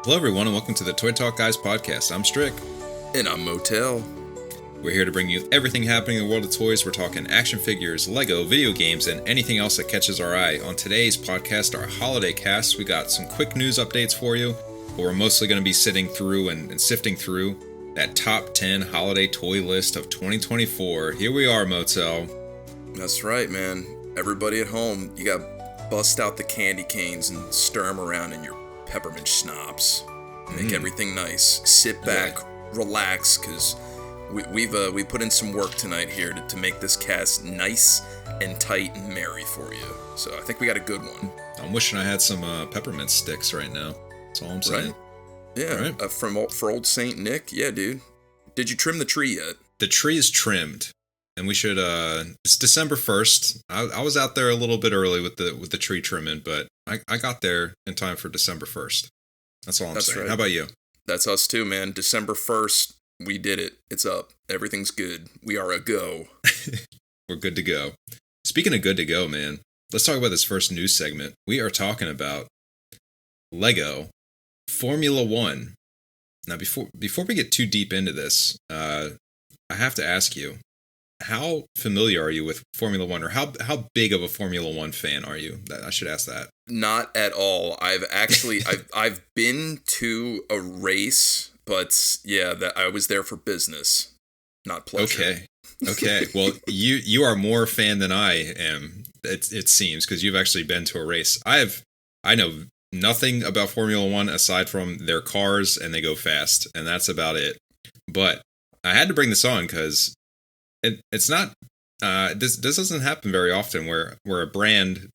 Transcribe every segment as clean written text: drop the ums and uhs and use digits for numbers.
Hello everyone and welcome to the Toy Talk Guys podcast. I'm Strick. And I'm Motyl. We're here to bring you everything happening in the world of toys. We're talking action figures, Lego, video games, and anything else that catches our eye. On today's podcast, our holiday cast, we got some quick news updates for you, but we're mostly going to be sitting through and sifting through that top 10 holiday toy list of 2024. Here we are, Motyl. That's right, man. Everybody at home, you got bust out the candy canes and stir them around in your peppermint schnapps. Make everything nice. Sit back, relax, because we put in some work tonight here to make this cast nice and tight and merry for you. So I think we got a good one. I'm wishing I had some peppermint sticks right now. That's all I'm saying. Right? Yeah, right? For old Saint Nick. Yeah, dude. Did you trim the tree yet? The tree is trimmed. And we should, it's December 1st. I was out there a little bit early with the tree trimming, but I got there in time for December 1st. That's all I'm saying. Right. How about you? That's us too, man. December 1st, we did it. It's up. Everything's good. We are a go. We're good to go. Speaking of good to go, man, let's talk about this first news segment. We are talking about Lego Formula One. Now, before we get too deep into this, I have to ask you, how familiar are you with Formula One, or how big of a Formula One fan are you? I should ask that. Not at all. I've actually I've been to a race, but yeah, that I was there for business, not pleasure. Okay. Well, you are more a fan than I am. It seems, because you've actually been to a race. I know nothing about Formula One aside from their cars and they go fast, and that's about it. But I had to bring this on because it's not this doesn't happen very often where a brand,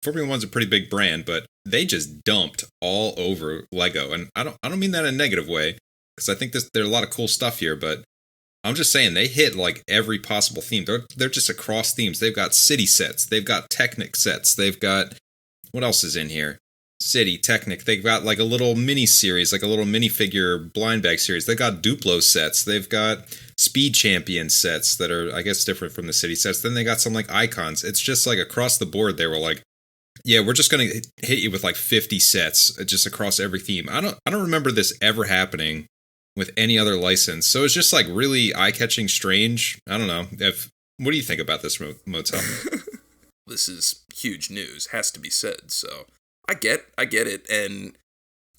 Formula One's a pretty big brand, but they just dumped all over Lego, and I don't mean that in a negative way, because I think there's a lot of cool stuff here, but I'm just saying they hit like every possible theme. They're just across themes. They've got city sets, they've got Technic sets, they've got, what else is in here? City, Technic. They've got like a little mini series, like a little minifigure blind bag series. They got Duplo sets. They've got Speed Champion sets that are, I guess, different from the city sets. Then they got some like icons. It's just like across the board. They were like, yeah, we're just going to hit you with like 50 sets just across every theme. I don't remember this ever happening with any other license. So it's just like really eye-catching, strange. I don't know. What do you think about this, Motyl? This is huge news, has to be said. So I get it. And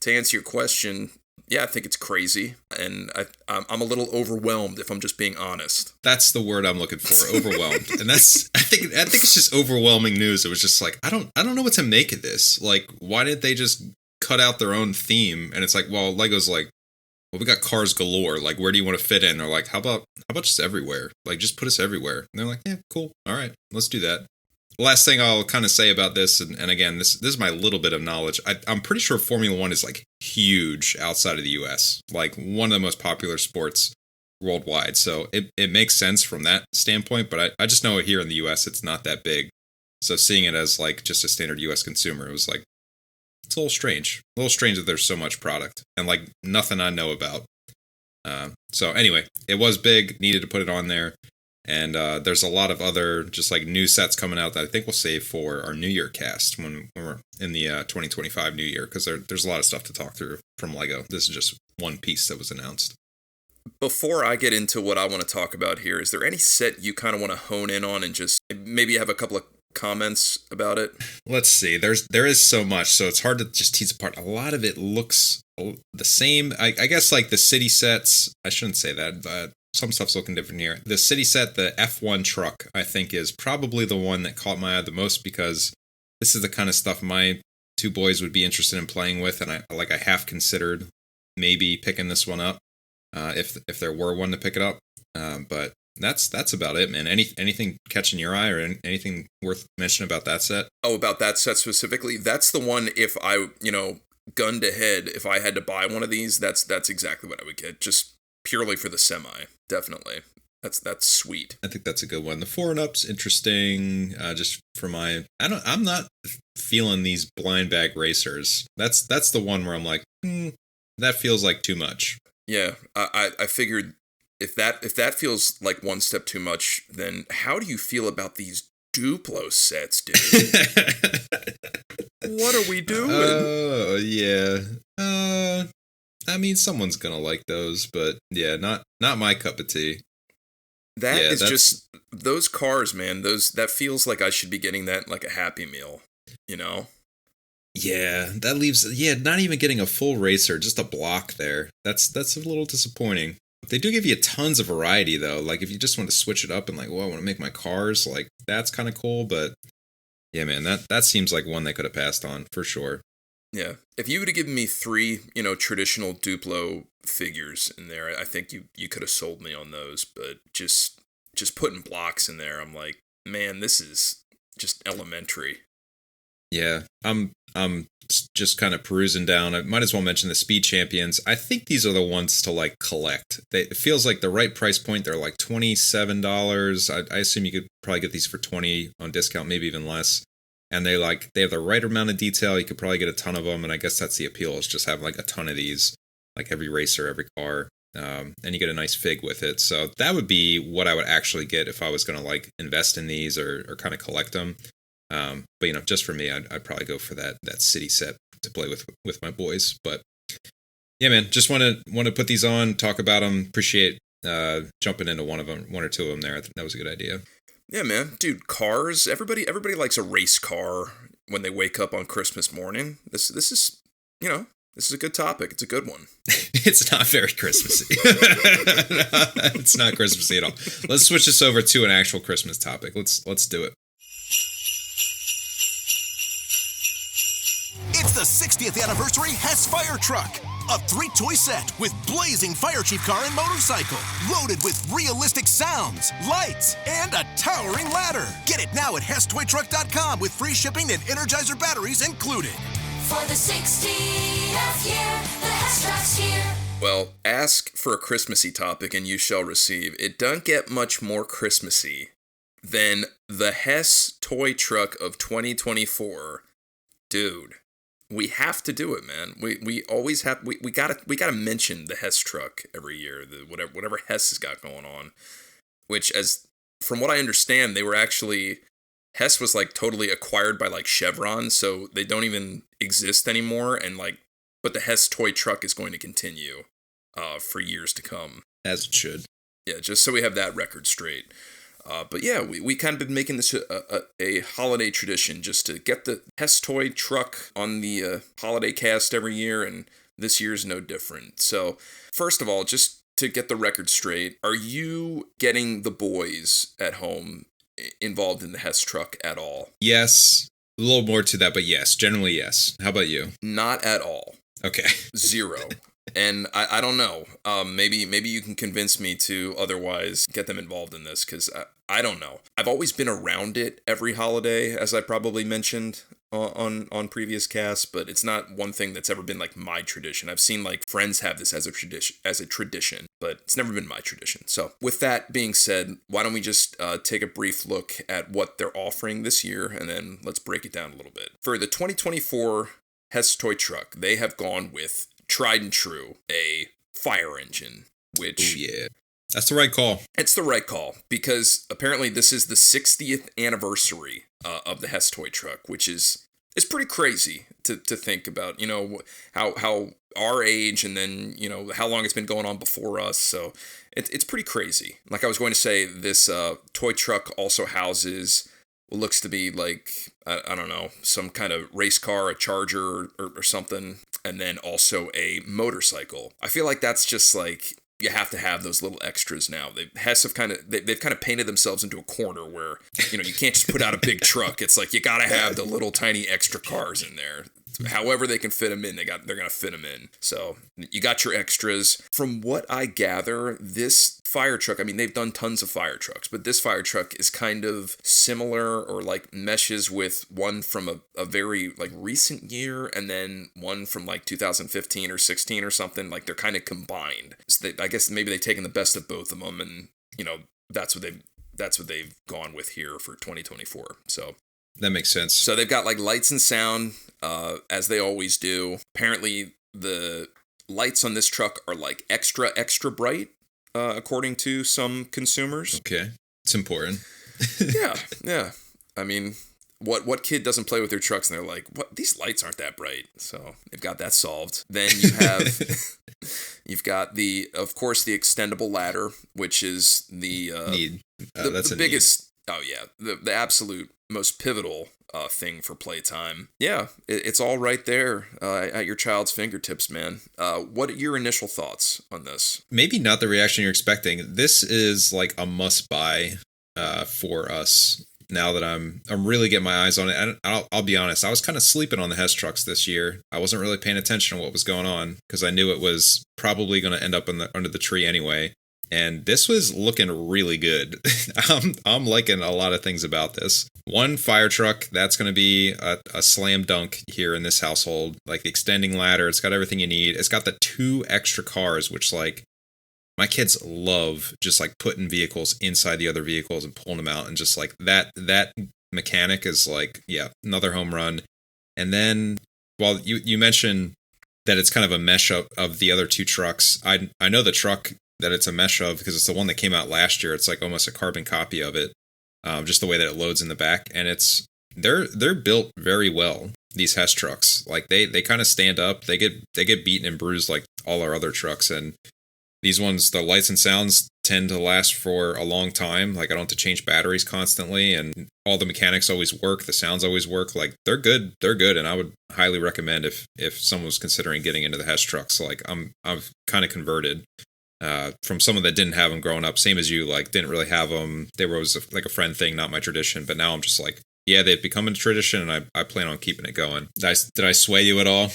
to answer your question, yeah, I think it's crazy, and I'm a little overwhelmed, if I'm just being honest. That's the word I'm looking for, overwhelmed. And I think it's just overwhelming news. It was just like, I don't know what to make of this. Like, why didn't they just cut out their own theme? And it's like, well, Lego's like, well, we got cars galore. Like, where do you want to fit in? Or like, how about just everywhere? Like, just put us everywhere. And they're like, yeah, cool. All right, let's do that. Last thing I'll kind of say about this, and again, this is my little bit of knowledge. I'm pretty sure Formula One is like huge outside of the US, like one of the most popular sports worldwide. So it makes sense from that standpoint, but I just know here in the US it's not that big. So seeing it as like just a standard US consumer, it was like, it's a little strange. A little strange that there's so much product and like nothing I know about. So anyway, it was big, needed to put it on there. And there's a lot of other just like new sets coming out that I think we'll save for our New Year cast when we're in the 2025 New Year, because there's a lot of stuff to talk through from Lego. This is just one piece that was announced. Before I get into what I want to talk about here, is there any set you kind of want to hone in on and just maybe have a couple of comments about it? Let's see. There is so much, so it's hard to just tease apart. A lot of it looks the same. I guess like the city sets, I shouldn't say that, but some stuff's looking different here. The city set, the F1 truck, I think is probably the one that caught my eye the most, because this is the kind of stuff my two boys would be interested in playing with, and I half considered maybe picking this one up if there were one to pick it up. But that's about it, man. Anything catching your eye or anything worth mentioning about that set? Oh, about that set specifically? That's the one, if I, gunned ahead, if I had to buy one of these, that's exactly what I would get. Just purely for the semi, definitely. That's sweet. I think that's a good one. The 4-and-up's interesting. Just for I'm not feeling these blind bag racers. That's the one where I'm like, that feels like too much. Yeah, I figured if that feels like one step too much, then how do you feel about these Duplo sets, dude? What are we doing? Oh, yeah. I mean, someone's gonna like those, but yeah, not my cup of tea. That is just those cars, man. That feels like I should be getting that like a Happy Meal, you know? Yeah, that leaves not even getting a full racer, just a block there. That's a little disappointing. They do give you tons of variety though. Like if you just want to switch it up and like, well, I want to make my cars, like that's kind of cool, but yeah, man, that seems like one they could have passed on for sure. Yeah. If you would have given me 3, traditional Duplo figures in there, I think you could have sold me on those, but just putting blocks in there, I'm like, man, this is just elementary. Yeah, I'm just kind of perusing down. I might as well mention the Speed Champions. I think these are the ones to like collect. It feels like the right price point. They're like $27. I assume you could probably get these for $20 on discount, maybe even less. And they have the right amount of detail. You could probably get a ton of them, and I guess that's the appeal, is just have like a ton of these, like every racer, every car, and you get a nice fig with it. So that would be what I would actually get if I was going to like invest in these or kind of collect them. But just for me, I'd probably go for that city set to play with my boys. But yeah, man, just want to put these on, talk about them. Appreciate jumping into one or two of them there. I think that was a good idea. Yeah, man, dude, cars. Everybody likes a race car when they wake up on Christmas morning. This is this is a good topic. It's a good one. It's not very Christmassy. It's not Christmassy at all. Let's switch this over to an actual Christmas topic. Let's do it. It's the 60th anniversary Hess fire truck. A 3-toy set with blazing fire chief car and motorcycle, loaded with realistic sounds, lights, and a towering ladder. Get it now at HessToyTruck.com with free shipping and Energizer batteries included. For the 60th year, the Hess truck's here. Well, ask for a Christmassy topic and you shall receive. It doesn't get much more Christmassy than the Hess toy truck of 2024. Dude. We have to do it, man. We always have. We gotta mention the Hess truck every year. The whatever Hess has got going on, which, as from what I understand, they were actually Hess was like totally acquired by like Chevron, so they don't even exist anymore. And like, but the Hess toy truck is going to continue for years to come, as it should. Yeah, just so we have that record straight. But yeah, we kind of been making this a holiday tradition, just to get the Hess toy truck on the holiday cast every year, and this year's no different. So first of all, just to get the record straight, are you getting the boys at home involved in the Hess truck at all? Yes, a little more to that, but yes, generally yes. How about you? Not at all. Okay. 0. And I don't know. Maybe you can convince me to otherwise get them involved in this, because I don't know. I've always been around it every holiday, as I probably mentioned on previous casts, but it's not one thing that's ever been like my tradition. I've seen like friends have this as a tradition, but it's never been my tradition. So with that being said, why don't we just take a brief look at what they're offering this year, and then let's break it down a little bit. For the 2024 Hess toy truck, they have gone with tried and true, a fire engine, which... Ooh, yeah. That's the right call. It's the right call, because apparently this is the 60th anniversary of the Hess toy truck, which is pretty crazy to think about, how our age, and then, how long it's been going on before us, so it's pretty crazy. Like I was going to say, this toy truck also houses what looks to be like, I don't know, some kind of race car, a Charger or something, and then also a motorcycle. I feel like that's just like, you have to have those little extras now. Hess have they've kind of painted themselves into a corner where, you can't just put out a big truck. It's like, you gotta have the little tiny extra cars in there. However they can fit them in, they're gonna fit them in. So you got your extras. From what I gather, this fire truck, I mean, they've done tons of fire trucks, but this fire truck is kind of similar, or like meshes with one from a very like recent year, and then one from like 2015 or 16 or something. Like they're kind of combined. So I guess maybe they've taken the best of both of them, and that's what they've gone with here for 2024. So that makes sense. So they've got like lights and sound, as they always do. Apparently the lights on this truck are like extra bright, according to some consumers. Okay. It's important. Yeah. I mean, What kid doesn't play with their trucks and they're like, what? These lights aren't that bright. So they've got that solved. Then you have, you've got of course, the extendable ladder, which is the that's the biggest. Oh yeah, the absolute most pivotal thing for playtime. Yeah, it's all right there at your child's fingertips, man. What are your initial thoughts on this? Maybe not the reaction you're expecting. This is like a must buy for us. Now that I'm really getting my eyes on it, and I'll be honest, I was kind of sleeping on the Hess trucks this year. I wasn't really paying attention to what was going on because I knew it was probably going to end up under the tree anyway. And this was looking really good. I'm liking a lot of things about this. One fire truck, that's going to be a slam dunk here in this household. Like the extending ladder, it's got everything you need. It's got the 2 extra cars, which like my kids love just like putting vehicles inside the other vehicles and pulling them out. And just like that mechanic is like, yeah, another home run. And then, well, you mentioned that it's kind of a mesh of the other 2 trucks. I know the truck that it's a mesh of because it's the one that came out last year. It's like almost a carbon copy of it, just the way that it loads in the back. And they're built very well. These Hess trucks, like they kind of stand up. They get beaten and bruised like all our other trucks. And these ones, the lights and sounds tend to last for a long time. Like I don't have to change batteries constantly, and all the mechanics always work. The sounds always work. Like they're good. They're good, and I would highly recommend if someone was considering getting into the Hess trucks. Like I've kind of converted. From someone that didn't have them growing up, same as you, like didn't really have them. They were like a friend thing, not my tradition. But now I'm just like, yeah, they've become a tradition, and I plan on keeping it going. Did I sway you at all?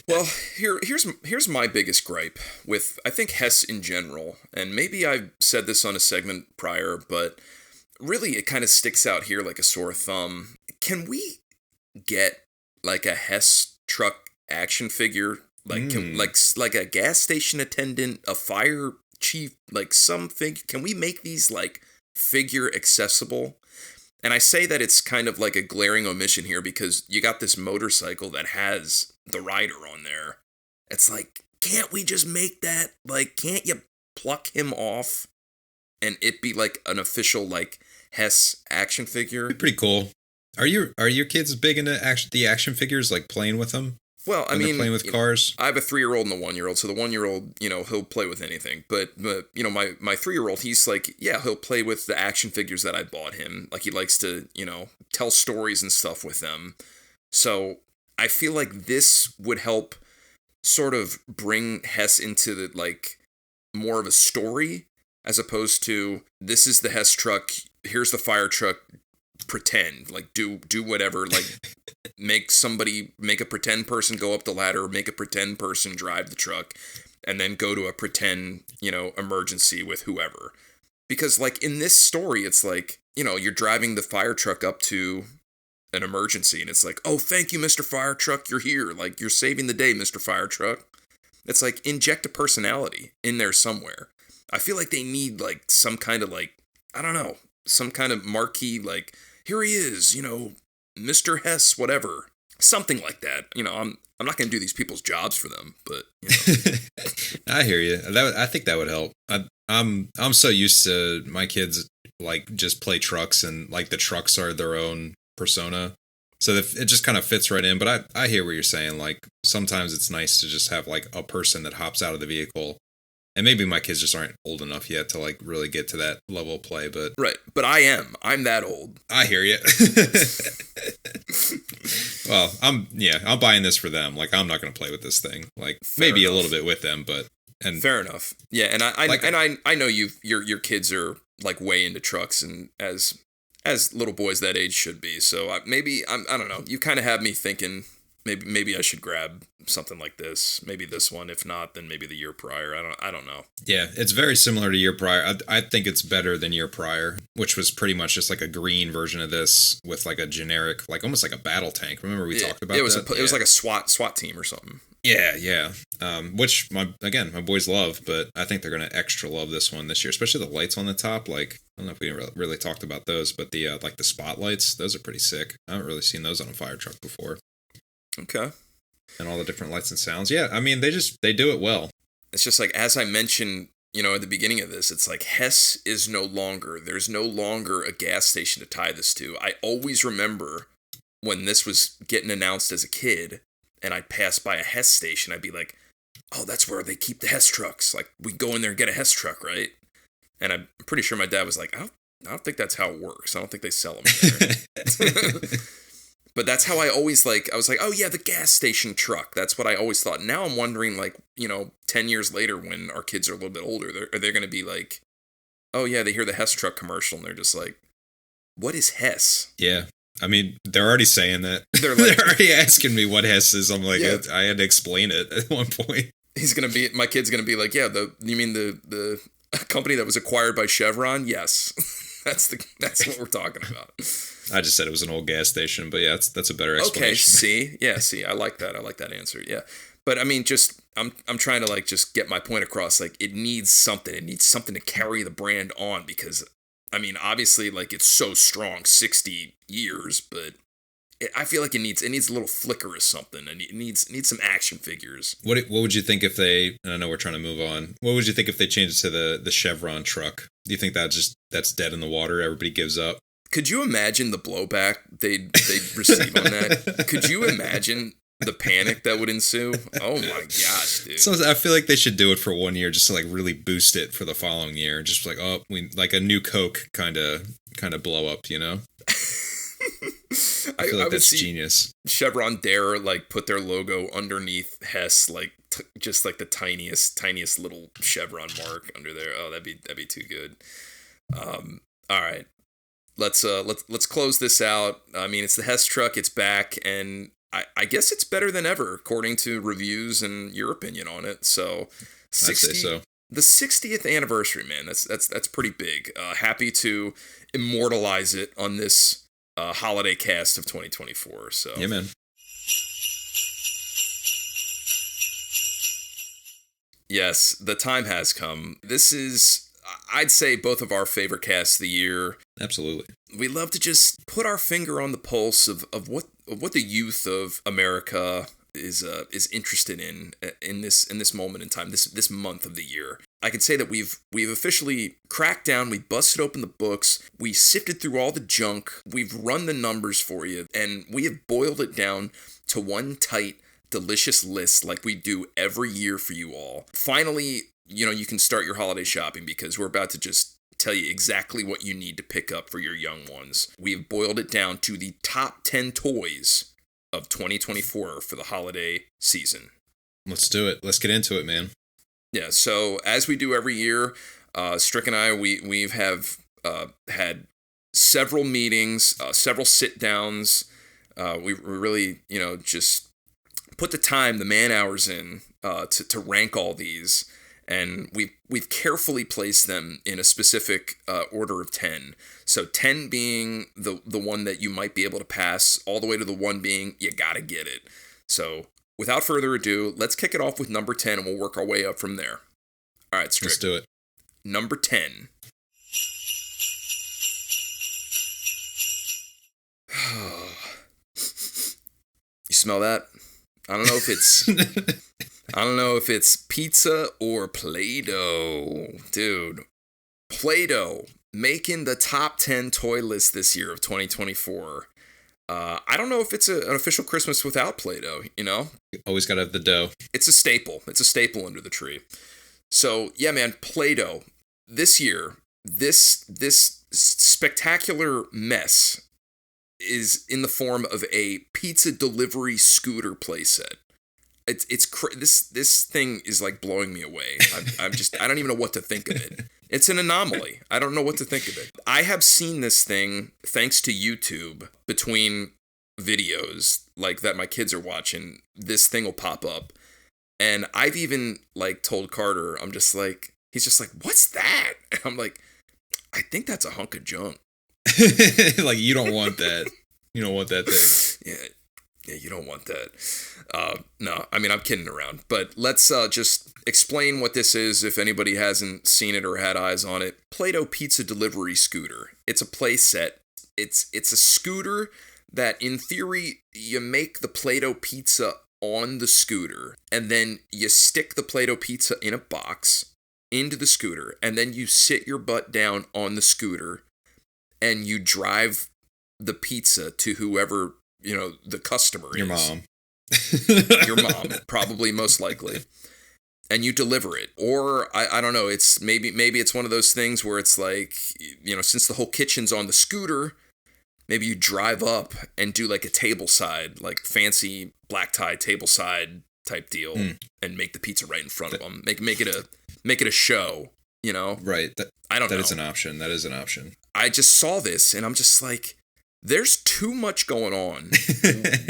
Well, here's my biggest gripe with I think Hess in general, and maybe I've said this on a segment prior, but really it kind of sticks out here like a sore thumb. Can we get like a Hess truck action figure? Like, like a gas station attendant, a fire chief, like something. Can we make these like figure accessible? And I say that it's kind of like a glaring omission here because you got this motorcycle that has the rider on there. It's like, can't we just make that? Like, can't you pluck him off and it be like an official like Hess action figure? It'd be pretty cool. Are your kids big into the action figures, like playing with them? Well, I mean, playing with cars. I have a 3-year-old and a 1-year-old. So the 1-year-old, he'll play with anything. But my 3-year-old, he's like, yeah, he'll play with the action figures that I bought him. Like he likes to, tell stories and stuff with them. So I feel like this would help sort of bring Hess into the like more of a story as opposed to this is the Hess truck. Here's the fire truck. Pretend like do whatever, like make a pretend person go up the ladder, make a pretend person drive the truck, and then go to a pretend emergency with whoever. Because like in this story it's like you're driving the fire truck up to an emergency and it's like, oh, thank you, Mr. Fire Truck, you're here, like you're saving the day, Mr. Fire Truck. It's like inject a personality in there somewhere. I feel like they need like some kind of like, I don't know, some kind of marquee, like here he is, Mr. Hess, whatever, something like that. I'm not going to do these people's jobs for them, but I hear you. I think that would help. I'm so used to my kids like just play trucks and like the trucks are their own persona, so it just kind of fits right in. But I hear what you're saying. Like sometimes it's nice to just have like a person that hops out of the vehicle. And maybe my kids just aren't old enough yet to like really get to that level of play, but right. But I'm that old. I hear you. Well, I'm buying this for them. Like I'm not going to play with this thing. Like maybe a little bit with them, but fair enough. Yeah, and I know your kids are like way into trucks and as little boys that age should be. So I don't know. You kind of have me thinking maybe I should grab something like this. Maybe this one. If not, then maybe the year prior. I don't know. Yeah, it's very similar to year prior. I think it's better than year prior, which was pretty much just like a green version of this with like a generic, like almost like a battle tank. Remember we talked about it? Was that? It was like a SWAT team or something. Yeah. Which my boys love, but I think they're gonna extra love this one this year, especially the lights on the top. Like I don't know if we really talked about those, but the like the spotlights, those are pretty sick. I haven't really seen those on a fire truck before. Okay. And all the different lights and sounds. Yeah, I mean, they do it well. It's just like, as I mentioned, at the beginning of this, it's like Hess is there's no longer a gas station to tie this to. I always remember when this was getting announced as a kid and I'd pass by a Hess station, I'd be like, oh, that's where they keep the Hess trucks. Like, we go in there and get a Hess truck, right? And I'm pretty sure my dad was like, I don't think that's how it works. I don't think they sell them there. But that's how I always I was like, oh yeah, the gas station truck. That's what I always thought. Now I'm wondering, 10 years later when our kids are a little bit older, are they going to be like, oh yeah, they hear the Hess truck commercial and they're just like, what is Hess? Yeah. I mean, they're already saying that. They're like, they're already asking me what Hess is. I'm like, yeah. I had to explain it at one point. My kid's going to be like, yeah, you mean the company that was acquired by Chevron? Yes. That's what we're talking about. I just said it was an old gas station, but yeah, that's a better explanation. Okay, see, I like that. I like that answer. Yeah, but I mean, I'm trying to just get my point across. Like, it needs something. It needs something to carry the brand on because, I mean, obviously, it's so strong, 60 years, but I feel like it needs a little flicker or something, and it needs some action figures. What would you think if they? And I know we're trying to move on. What would you think if they changed it to the Chevron truck? Do you think that's dead in the water? Everybody gives up. Could you imagine the blowback they'd receive on that? Could you imagine the panic that would ensue? Oh my gosh, dude. So I feel like they should do it for 1 year just to really boost it for the following year. Just we like a new Coke kind of blow up, you know? I feel like that's genius. Chevron Dare put their logo underneath Hess, just the tiniest little chevron mark under there. Oh, that'd be too good. All right. Let's close this out. I mean, it's the Hess truck. It's back, and I guess it's better than ever, according to reviews and your opinion on it. So, I'd say so. The 60th anniversary, man. That's pretty big. Happy to immortalize it on this holiday cast of 2024. So yeah, man. Yes, the time has come. This is, I'd say, both of our favorite casts of the year. Absolutely. We love to just put our finger on the pulse of what the youth of America is interested in this moment in time, this month of the year. I could say that we've officially cracked down, we busted open the books, we sifted through all the junk, we've run the numbers for you, and we have boiled it down to one tight, delicious list like we do every year for you all. Finally, you can start your holiday shopping because we're about to just tell you exactly what you need to pick up for your young ones. We have boiled it down to the top 10 toys of 2024 for the holiday season. Let's do it. Let's get into it, man. Yeah, so as we do every year, Strick and I, we've had several meetings, several sit-downs. We really, just put the man hours in to rank all these, and we've carefully placed them in a specific order of 10. So 10 being the one that you might be able to pass, all the way to the 1 being you gotta get it. So without further ado, let's kick it off with number 10, and we'll work our way up from there. All right, Strick. Let's do it. Number 10. You smell that? I don't know if it's pizza or Play-Doh. Dude, Play-Doh making the top 10 toy list this year of 2024. I don't know if it's an official Christmas without Play-Doh, Always gotta have the dough. It's a staple. It's a staple under the tree. So, yeah, man, Play-Doh. This year, this spectacular mess is in the form of a pizza delivery scooter playset. This thing is blowing me away. I don't even know what to think of it. It's an anomaly. I don't know what to think of it. I have seen this thing thanks to YouTube between videos that my kids are watching. This thing will pop up, and I've even told Carter. He's just like, "What's that?" And I'm like, "I think that's a hunk of junk." You don't want that. You don't want that thing. Yeah, you don't want that. No, I mean, I'm kidding around. But let's just explain what this is if anybody hasn't seen it or had eyes on it. Play-Doh Pizza Delivery Scooter. It's a play set. It's a scooter that, in theory, you make the Play-Doh pizza on the scooter, and then you stick the Play-Doh pizza in a box into the scooter, and then you sit your butt down on the scooter, and you drive the pizza to whoever the customer Your is. mom. Your mom, probably, most likely. And you deliver it. Or, I don't know, it's maybe it's one of those things where it's like, since the whole kitchen's on the scooter, maybe you drive up and do like a tableside, like fancy black tie tableside type deal, and make the pizza right in front of them. Make it a show, Right. I don't know. That is an option. I just saw this and I'm just like, there's too much going on.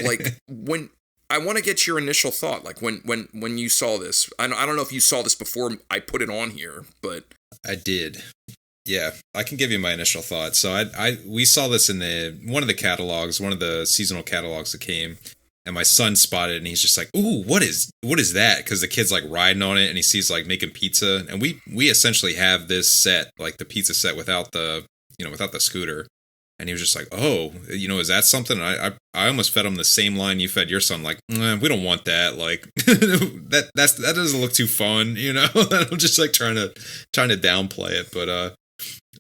Like, when I want to get your initial thought, like when you saw this. I don't know if you saw this before I put it on here, but I did. Yeah, I can give you my initial thoughts. So we saw this in one of the seasonal catalogs that came, and my son spotted it, and he's just like, "Ooh, what is that?" Because the kid's like riding on it, and he sees like making pizza, and we essentially have this set, like the pizza set without the scooter. And he was just like, "Oh, is that something?" And I almost fed him the same line you fed your son. Like, we don't want that. Like, that doesn't look too fun. I'm just like trying to downplay it. But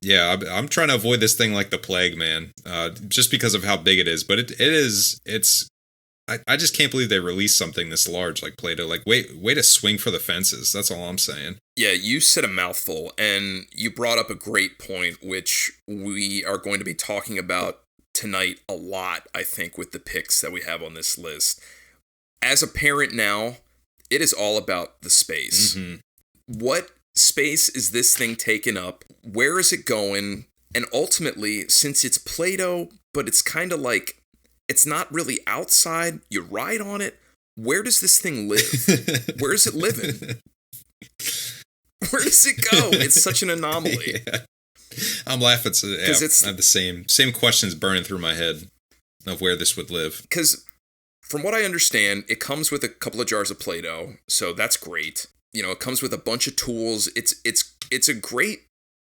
yeah, I'm trying to avoid this thing like the plague, man. Just because of how big it is. But it's. I just can't believe they released something this large like Play-Doh. Like, way to swing for the fences. That's all I'm saying. Yeah, you said a mouthful, and you brought up a great point, which we are going to be talking about tonight a lot, I think, with the picks that we have on this list. As a parent now, it is all about the space. Mm-hmm. What space is this thing taking up? Where is it going? And ultimately, since it's Play-Doh, but it's kind of like, it's not really outside, you ride on it, where does this thing live? Where is it living? Where does it go? It's such an anomaly. Yeah. I'm laughing. I have the same questions burning through my head of where this would live. Because from what I understand, it comes with a couple of jars of Play-Doh, so that's great. It comes with a bunch of tools. It's a great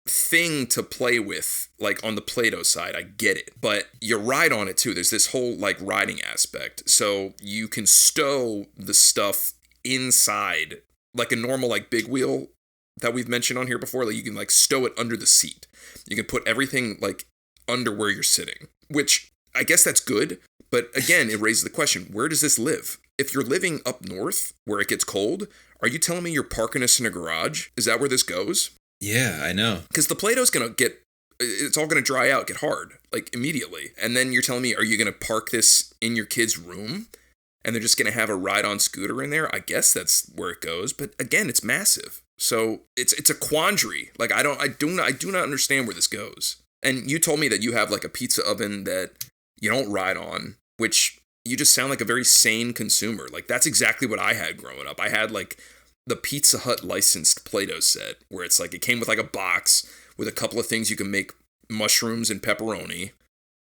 thing to play with, like on the Play-Doh side. I get it, but you ride on it too. There's this whole like riding aspect, so you can stow the stuff inside like a normal like big wheel that we've mentioned on here before. Like, you can like stow it under the seat. You can put everything like under where you're sitting, which I guess that's good, but again, it raises the question, where does this live? If you're living up north where it gets cold, are you telling me you're parking this in a garage? Is that where this goes? Yeah, I know. Because the Play-Doh's it's all going to dry out, get hard, like immediately. And then you're telling me, are you going to park this in your kid's room? And they're just going to have a ride-on scooter in there? I guess that's where it goes. But again, it's massive. So it's a quandary. Like, I do not understand where this goes. And you told me that you have like a pizza oven that you don't ride on, which you just sound like a very sane consumer. Like, that's exactly what I had growing up. I had like the Pizza Hut licensed Play-Doh set, where it's like, it came with like a box with a couple of things you can make mushrooms and pepperoni,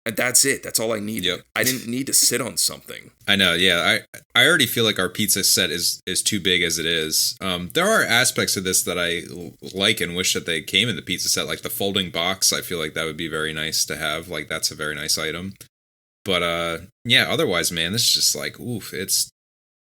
and that's it. That's all I needed. Yep. I didn't need to sit on something. I know, yeah. I already feel like our pizza set is too big as it is. There are aspects of this that I like and wish that they came in the pizza set, like the folding box. I feel like that would be very nice to have. Like, that's a very nice item. But yeah, otherwise, man, this is just like, oof,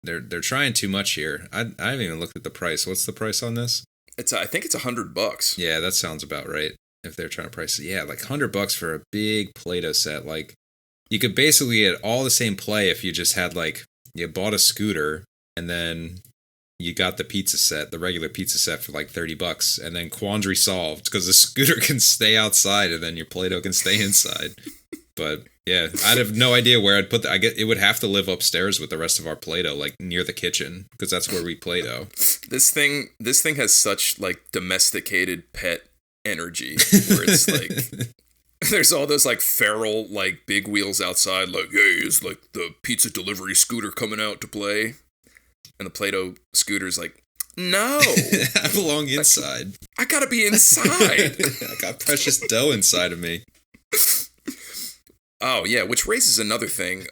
They're trying too much here. I haven't even looked at the price. What's the price on this? I think it's $100. Yeah, that sounds about right. If they're trying to price it, yeah, like $100 for a big Play-Doh set. Like, you could basically get all the same play if you just had like, you bought a scooter and then you got the pizza set, the regular pizza set for like $30, and then quandary solved because the scooter can stay outside and then your Play-Doh can stay inside. But yeah, I'd have no idea where I'd put that. I get it would have to live upstairs with the rest of our Play-Doh, like near the kitchen, because that's where we Play-Doh. This thing has such like domesticated pet energy, where it's like there's all those like feral like big wheels outside, like, hey, is like the pizza delivery scooter coming out to play, and the Play-Doh scooter's like, no, I belong inside. I gotta be inside. I got precious dough inside of me. Oh, yeah, which raises another thing.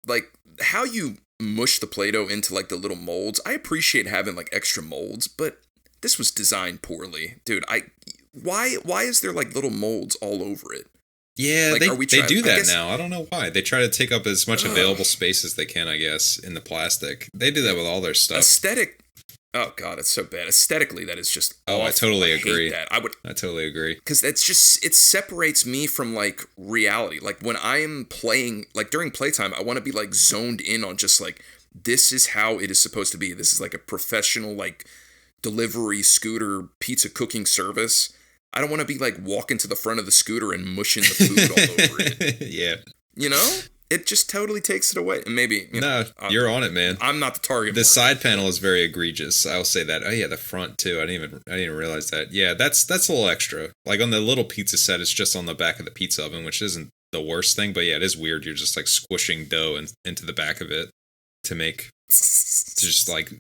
Like, how you mush the Play-Doh into, like, the little molds. I appreciate having, like, extra molds, but this was designed poorly. Dude, why is there, like, little molds all over it? Yeah, like, they do that now. I don't know why. They try to take up as much available space as they can, I guess, in the plastic. They do that with all their stuff. Oh God, it's so bad. Aesthetically, that is just Oh, awful. I totally hate agree. that. I totally agree. Because that's just, it separates me from like reality. Like when I am playing, like during playtime, I want to be like zoned in on just like, this is how it is supposed to be. This is like a professional like delivery scooter pizza cooking service. I don't want to be like walking to the front of the scooter and mushing the food all over it. Yeah. You know? It just totally takes it away. And maybe, No, you're on it, man. I'm not the target. The side panel is very egregious. I'll say that. Oh yeah, the front too. I didn't even realize that. Yeah, that's a little extra. Like on the little pizza set, it's just on the back of the pizza oven, which isn't the worst thing. But yeah, it is weird. You're just like squishing dough into the back of it to just like,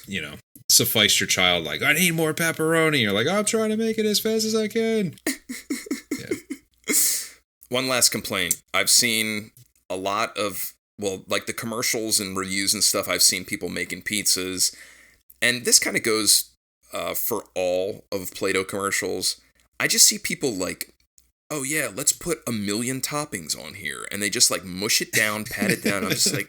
you know, suffice your child. Like, I need more pepperoni. You're like, I'm trying to make it as fast as I can. Yeah. One last complaint. I've seen a lot of, well, like the commercials and reviews and stuff, I've seen people making pizzas. And this kind of goes for all of Play-Doh commercials. I just see people like, oh yeah, let's put 1 million toppings on here. And they just like mush it down, pat it down. I'm just like,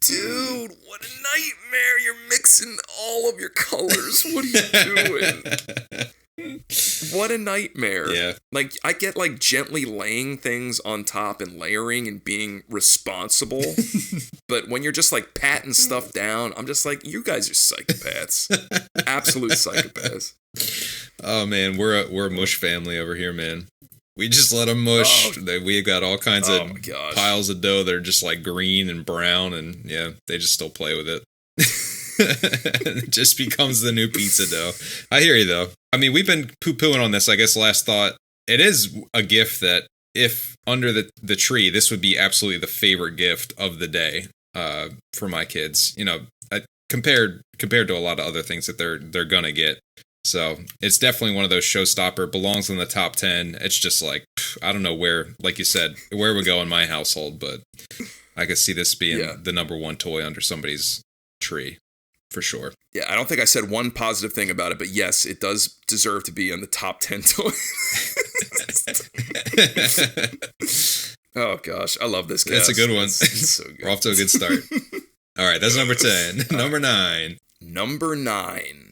dude, what a nightmare. You're mixing all of your colors. What are you doing? What a nightmare. Yeah. Like, I get like gently laying things on top and layering and being responsible. But when you're just like patting stuff down, I'm just like, you guys are psychopaths. Absolute psychopaths. Oh man, we're a mush family over here, man. We just let them mush. We got all kinds of piles of dough that are just like green and brown, and yeah, they just still play with it. It just becomes the new pizza dough. I hear you though. I mean, we've been poo-pooing on this. I guess last thought, it is a gift that if under the tree, this would be absolutely the favorite gift of the day for my kids. You know, compared to a lot of other things that they're gonna get. So it's definitely one of those showstopper, belongs in the top 10. It's just like, I don't know where, like you said, where we go in my household, but I could see this being the number one toy under somebody's tree for sure. Yeah, I don't think I said one positive thing about it, but yes, it does deserve to be in the top 10 toys. Oh gosh, I love this cast. That's a good one. It's so good. We're off to a good start. All right, that's number 10. Number 9. Number 9.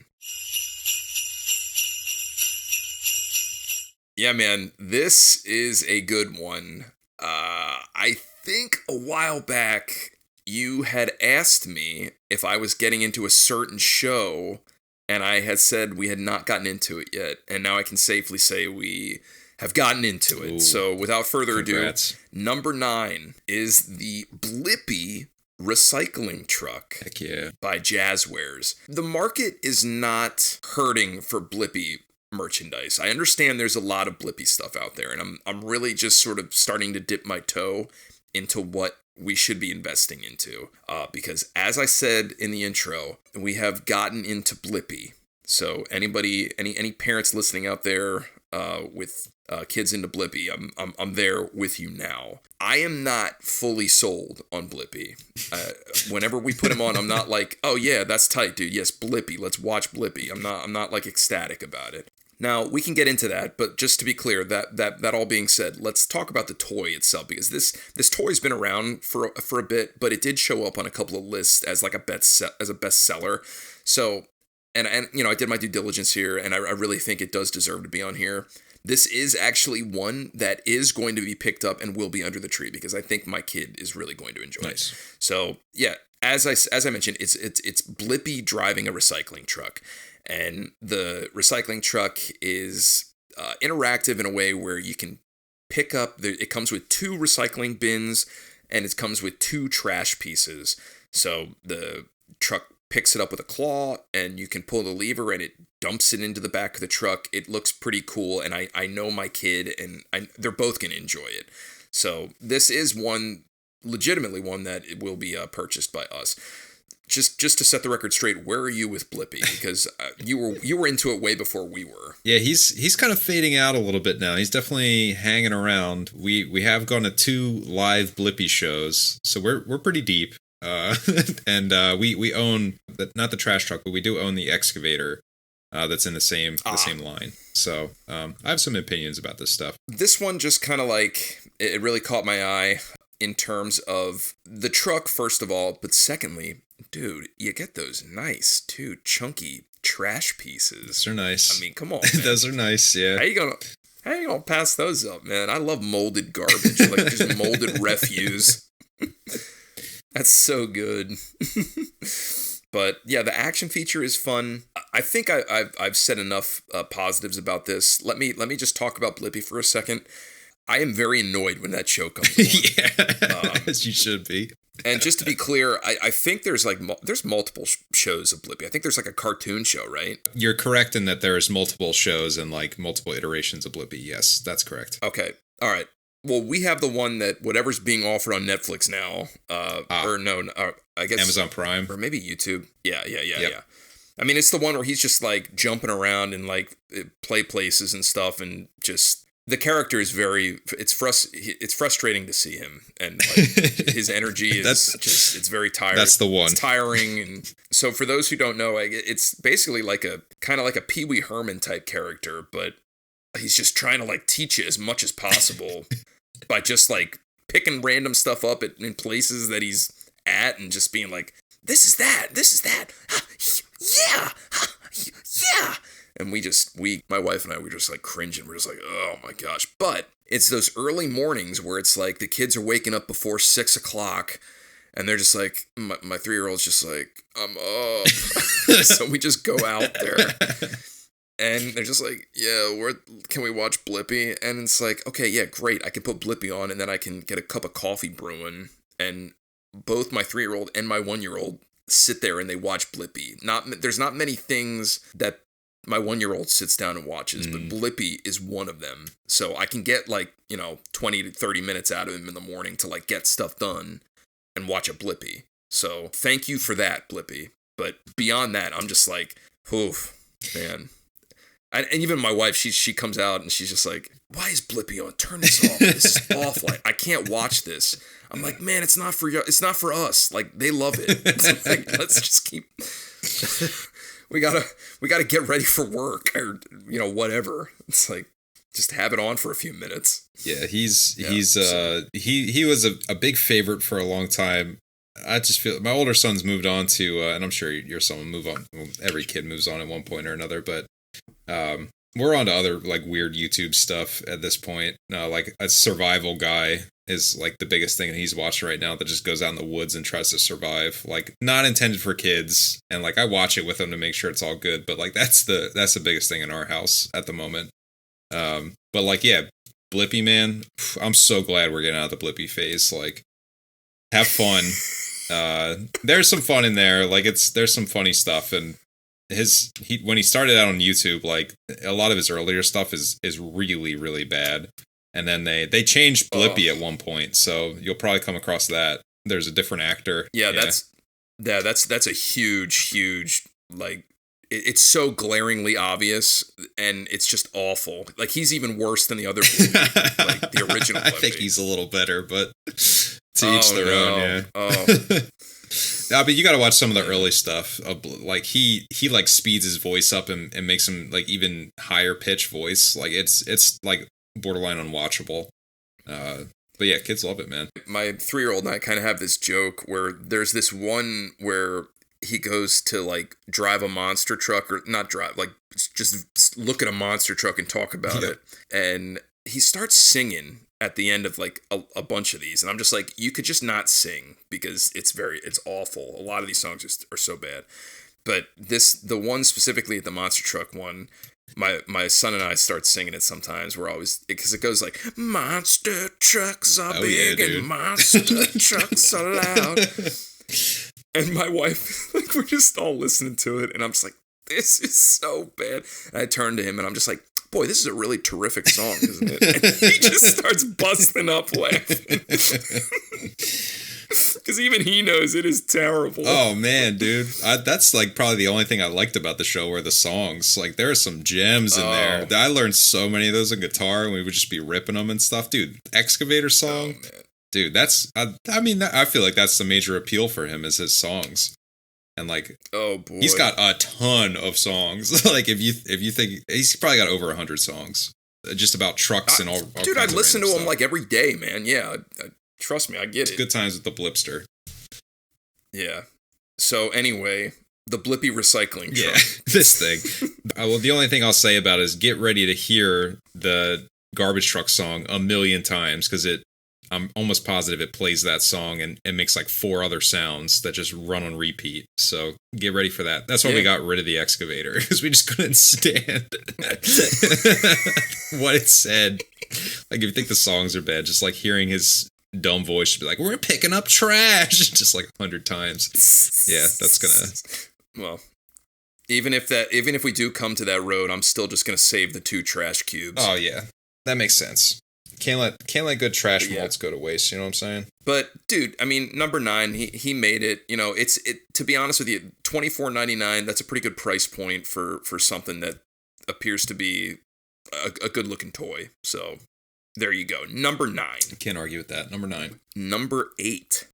Yeah, man, this is a good one. I think a while back you had asked me if I was getting into a certain show, and I had said we had not gotten into it yet, and now I can safely say we have gotten into it. Ooh, so without further ado, number 9 is the Blippi recycling truck. Heck yeah. By JAZWARES. The market is not hurting for Blippi merchandise. I understand there's a lot of Blippi stuff out there, and I'm really just sort of starting to dip my toe into what we should be investing into. Because as I said in the intro, we have gotten into Blippi. So anybody, any parents listening out there with kids into Blippi, I'm there with you now. I am not fully sold on Blippi. Whenever we put them on, I'm not like, oh yeah, that's tight, dude. Yes, Blippi. Let's watch Blippi. I'm not like ecstatic about it. Now, we can get into that, but just to be clear, that all being said, let's talk about the toy itself, because this toy's been around for a bit, but it did show up on a couple of lists as like a bestseller. So, and you know, I did my due diligence here, and I really think it does deserve to be on here. This is actually one that is going to be picked up and will be under the tree, because I think my kid is really going to enjoy it. So, yeah, as I mentioned, it's Blippi driving a recycling truck. And the recycling truck is interactive in a way where you can pick up, it comes with 2 recycling bins, and it comes with 2 trash pieces. So the truck picks it up with a claw, and you can pull the lever, and it dumps it into the back of the truck. It looks pretty cool, and I know my kid, and they're both going to enjoy it. So this is legitimately one that it will be purchased by us. Just to set the record straight, where are you with Blippi? Because you were into it way before we were. Yeah, he's kind of fading out a little bit now. He's definitely hanging around. We have gone to 2 live Blippi shows, so we're pretty deep. And we own not the trash truck, but we do own the excavator that's in the same line. So I have some opinions about this stuff. This one just kind of like it really caught my eye in terms of the truck, first of all, but secondly, dude, you get those nice, too, chunky trash pieces. Those are nice. I mean, come on, man. Those are nice, yeah. How you gonna pass those up, man? I love molded garbage, like just molded refuse. That's so good. But yeah, the action feature is fun. I think I've said enough positives about this. Let me just talk about Blippi for a second. I am very annoyed when that show comes on. Yeah, as you should be. And just to be clear, I think there's there's multiple shows of Blippi. I think there's like a cartoon show, right? You're correct in that there's multiple shows and like multiple iterations of Blippi. Yes, that's correct. Okay. All right. Well, we have the one that whatever's being offered on Netflix now, or no, I guess Amazon Prime, or maybe YouTube. Yeah. I mean, it's the one where he's just like jumping around and like play places and stuff, and just the character is it's frustrating to see him, and like, his energy is it's very tiring. That's the one. It's tiring, and so for those who don't know, it's basically like a kind of like a Pee Wee Herman type character, but he's just trying to like teach you as much as possible by just like picking random stuff up in places that he's at and just being like, this is that, yeah, yeah. And my wife and I, were just like cringing. We're just like, oh my gosh. But it's those early mornings where it's like the kids are waking up before 6 o'clock and they're just like, my 3-year-old's just like, I'm up. So we just go out there. And they're just like, yeah, can we watch Blippi? And it's like, okay, yeah, great. I can put Blippi on and then I can get a cup of coffee brewing. And both my 3-year-old and my 1-year-old sit there and they watch Blippi. There's not many things that my 1-year-old sits down and watches, but Blippi is one of them. So I can get 20 to 30 minutes out of him in the morning to like get stuff done and watch a Blippi. So thank you for that, Blippi. But beyond that, I'm just like, oof, man. And even my wife, she comes out and she's just like, why is Blippi on? Turn this off. This is awful. I can't watch this. I'm like, man, it's not for you. It's not for us. Like, they love it. Like, let's just keep. we gotta get ready for work or whatever. It's like, just have it on for a few minutes. Yeah, he was a big favorite for a long time. I just feel my older son's moved on to, and I'm sure your son will move on. Well, every kid moves on at one point or another, but we're on to other like weird YouTube stuff at this point. Like a survival guy is like the biggest thing he's watching right now that just goes out in the woods and tries to survive. Like not intended for kids, and like I watch it with him to make sure it's all good. But like that's the biggest thing in our house at the moment. But like yeah, Blippi, man, I'm so glad we're getting out of the Blippi phase. Like have fun. There's some fun in there. Like there's some funny stuff, and when he started out on YouTube, like a lot of his earlier stuff is really, really bad. And then they changed Blippi at one point, so you'll probably come across that. There's a different actor. Yeah. That's a huge like it's so glaringly obvious, and it's just awful. Like he's even worse than the other Blippi, like the original Blippi. I think he's a little better, but to each their own. Yeah. Oh. No, but you got to watch some of the early stuff. Like he like speeds his voice up and makes him like even higher pitch voice. Like it's like borderline unwatchable. But yeah, kids love it, man. My 3-year-old and I kind of have this joke where there's this one where he goes to like drive a monster truck, or not drive, like just look at a monster truck and talk about it. And he starts singing at the end of like a bunch of these, and I'm just like, you could just not sing because it's awful. A lot of these songs are so bad, but the one specifically, the monster truck one, my son and I start singing it sometimes. We're always, because it goes like, monster trucks are big and monster trucks are loud. And my wife, like, we're just all listening to it, and I'm just like, this is so bad. And I turn to him and I'm just like, boy, this is a really terrific song, isn't it? And he just starts busting up laughing. Because even he knows it is terrible. Oh, man, dude. That's like probably the only thing I liked about the show were the songs. Like there are some gems in there. I learned so many of those on guitar, and we would just be ripping them and stuff. Dude, Excavator song. Oh, dude, that's, I feel like that's the major appeal for him is his songs. And like, oh boy, he's got a ton of songs. Like if you think he's probably got over 100 songs, just about trucks and all. Dude, I listen to him like every day, man. Yeah, trust me, I get it. Good times with the Blipster. Yeah, So anyway, the Blippi recycling truck. Yeah, this thing. Well, the only thing I'll say about it is get ready to hear the garbage truck song a million times, because I'm almost positive it plays that song and it makes like 4 other sounds that just run on repeat. So get ready for that. That's why we got rid of the excavator, because we just couldn't stand what it said. Like, if you think the songs are bad, just like hearing his dumb voice should be like, "We're picking up trash," just like 100 times. Yeah, that's gonna. Well, even if we do come to that road, I'm still just gonna save the 2 trash cubes. Oh yeah, that makes sense. Can't let good trash molds go to waste. You know what I'm saying? But dude, I mean, number 9, he made it. You know, it. To be honest with you, $24.99. That's a pretty good price point for something that appears to be a good looking toy. So there you go. Number 9. Can't argue with that. Number 9. Number 8.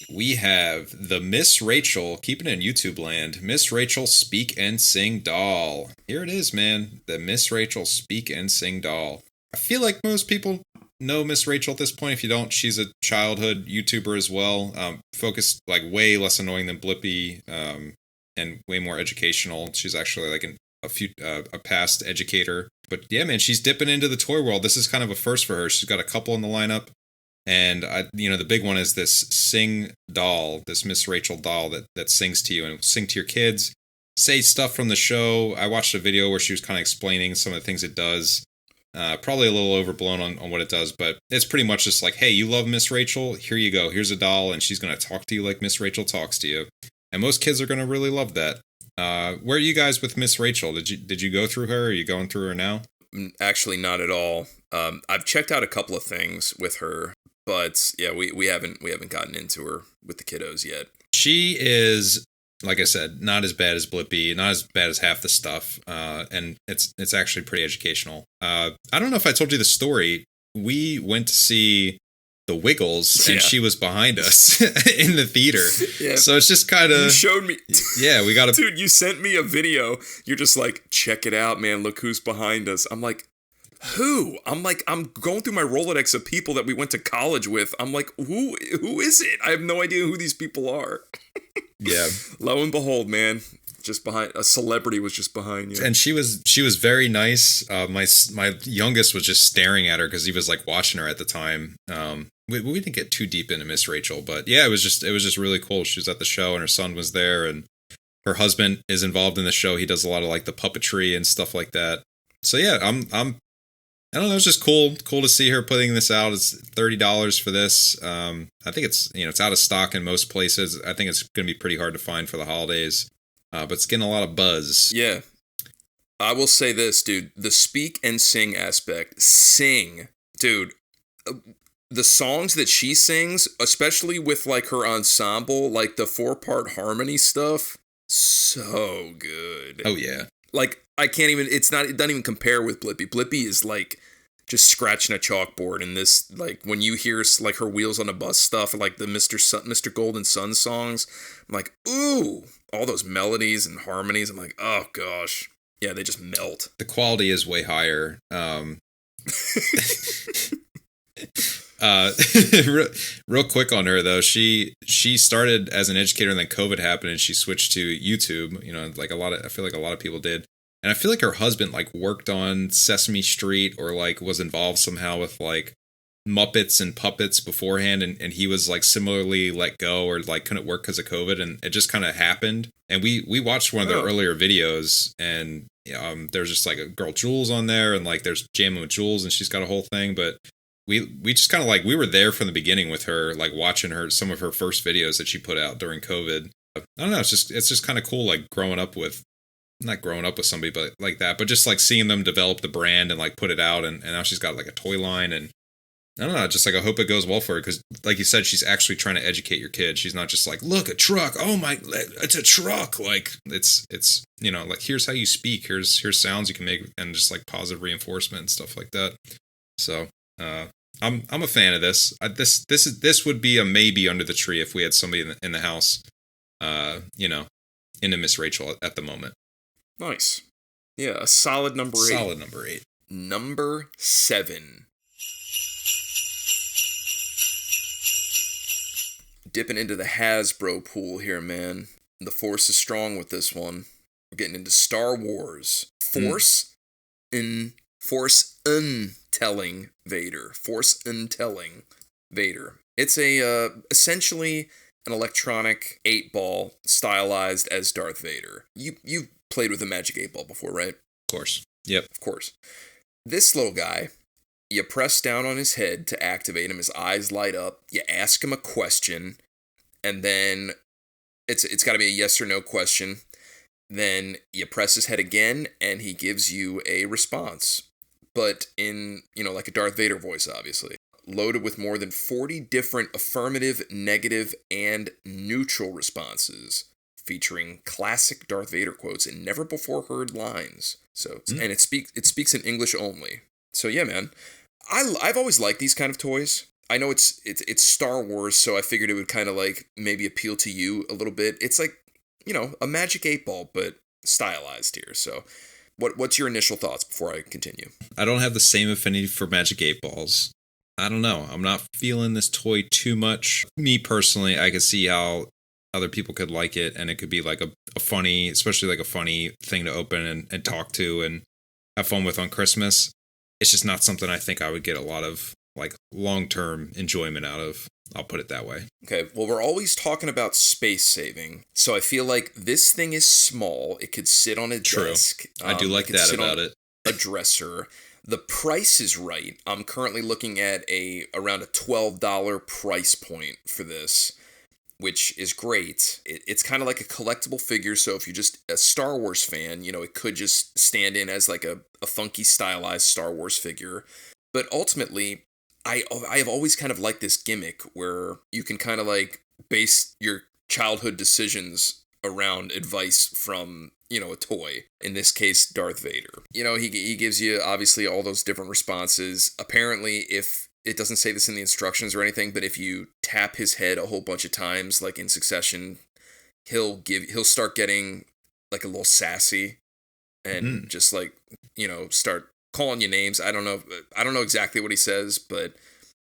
We have the Miss Rachel, keeping it in YouTube land, Miss Rachel Speak and Sing doll. Here it is, man. The Miss Rachel Speak and Sing doll. I feel like most people know Miss Rachel at this point. If you don't, she's a childhood YouTuber as well. Focused, like, way less annoying than Blippi, and way more educational. She's actually like a past educator. But yeah, man, she's dipping into the toy world. This is kind of a first for her. She's got a couple in the lineup. And the big one is this Sing doll, this Miss Rachel doll that sings to you and sing to your kids, say stuff from the show. I watched a video where she was kind of explaining some of the things it does. Probably a little overblown on what it does, but it's pretty much just like, hey, you love Miss Rachel? Here you go. Here's a doll, and she's going to talk to you like Miss Rachel talks to you. And most kids are going to really love that. Where are you guys with Miss Rachel? Did you go through her? Are you going through her now? Actually, not at all. I've checked out a couple of things with her. But yeah, we haven't gotten into her with the kiddos yet. She is, like I said, not as bad as Blippi, not as bad as half the stuff, and it's actually pretty educational. I don't know if I told you the story. We went to see The Wiggles, and she was behind us in the theater. Yeah. So it's just kind of... You showed me... Yeah, we got a... Dude, you sent me a video. You're just like, check it out, man. Look who's behind us. I'm like... Who? I'm going through my Rolodex of people that we went to college with. I'm like, who is it? I have no idea who these people are. Yeah. Lo and behold, man, just behind a celebrity was just behind you. And she was very nice. My youngest was just staring at her because he was like watching her at the time. We didn't get too deep into Miss Rachel, but yeah, it was just really cool. She was at the show and her son was there, and her husband is involved in the show. He does a lot of like the puppetry and stuff like that. So yeah, I don't know. It's just cool to see her putting this out. It's $30 for this. I think it's out of stock in most places. I think it's going to be pretty hard to find for the holidays, but it's getting a lot of buzz. Yeah, I will say this, dude. The speak and sing aspect, dude. The songs that she sings, especially with like her ensemble, like the 4-part harmony stuff, so good. Oh yeah. Like, I can't even, it doesn't even compare with Blippi. Blippi is like just scratching a chalkboard, and this, like, when you hear like her Wheels on a Bus stuff, like the Mr. Golden Sun songs, I'm like, ooh, all those melodies and harmonies. I'm like, oh gosh. Yeah, they just melt. The quality is way higher. Real quick on her though, she started as an educator and then COVID happened and she switched to YouTube, like I feel like a lot of people did. And I feel like her husband like worked on Sesame Street or like was involved somehow with like Muppets and puppets beforehand, and he was like similarly let go or like couldn't work because of COVID, and it just kind of happened. And we watched one of their earlier videos, and there's just like a girl Jules on there, and like there's jamming with Jules, and she's got a whole thing. But we just kind of like, we were there from the beginning with her, like watching her, some of her first videos that she put out during COVID. I don't know, it's just kind of cool, like not growing up with somebody but like that, but just like seeing them develop the brand and like put it out, and now she's got like a toy line, and I don't know, just like I hope it goes well for her, because like you said, she's actually trying to educate your kid. She's not just like, look, a truck, oh my, it's a truck, like it's like, here's how you speak, here's sounds you can make, and just like positive reinforcement and stuff like that. So I'm a fan of this. This would be a maybe under the tree if we had somebody in the house into Miss Rachel at the moment. Nice. Yeah, a solid number 8. Solid number 8. Number 7. dipping into the Hasbro pool here, man. The force is strong with this one. We're getting into Star Wars. Force untelling Vader. Force untelling Vader. It's a essentially an electronic 8-ball stylized as Darth Vader. You've played with a Magic 8-ball before, right? Of course. Yep. Of course. This little guy, you press down on his head to activate him. His eyes light up. You ask him a question, and then it's got to be a yes or no question. Then you press his head again, and he gives you a response. But in, like a Darth Vader voice, obviously. Loaded with more than 40 different affirmative, negative, and neutral responses, featuring classic Darth Vader quotes and never-before-heard lines. So, and it speaks in English only. So yeah, man, I've always liked these kind of toys. I know it's Star Wars, so I figured it would kind of like maybe appeal to you a little bit. It's like, a Magic 8-ball, but stylized here. So what's your initial thoughts before I continue? I don't have the same affinity for Magic 8-balls. I don't know. I'm not feeling this toy too much. Me personally, I could see how other people could like it, and it could be like a funny, especially like a funny thing to open and talk to and have fun with on Christmas. It's just not something I think I would get a lot of like long-term enjoyment out of. I'll put it that way. Okay, well, we're always talking about space saving, so I feel like this thing is small. It could sit on a desk. I do like that about it. A dresser. The price is right. I'm currently looking at around a $12 price point for this, which is great. It's kind of like a collectible figure, so if you're just a Star Wars fan, it could just stand in as like a funky stylized Star Wars figure. But ultimately, I have always kind of liked this gimmick where you can kind of like base your childhood decisions around advice from, a toy. In this case, Darth Vader. He gives you obviously all those different responses. Apparently, if it doesn't say this in the instructions or anything, but if you tap his head a whole bunch of times, like in succession, he'll start getting like a little sassy and just like, start calling you names. I don't know exactly what he says, but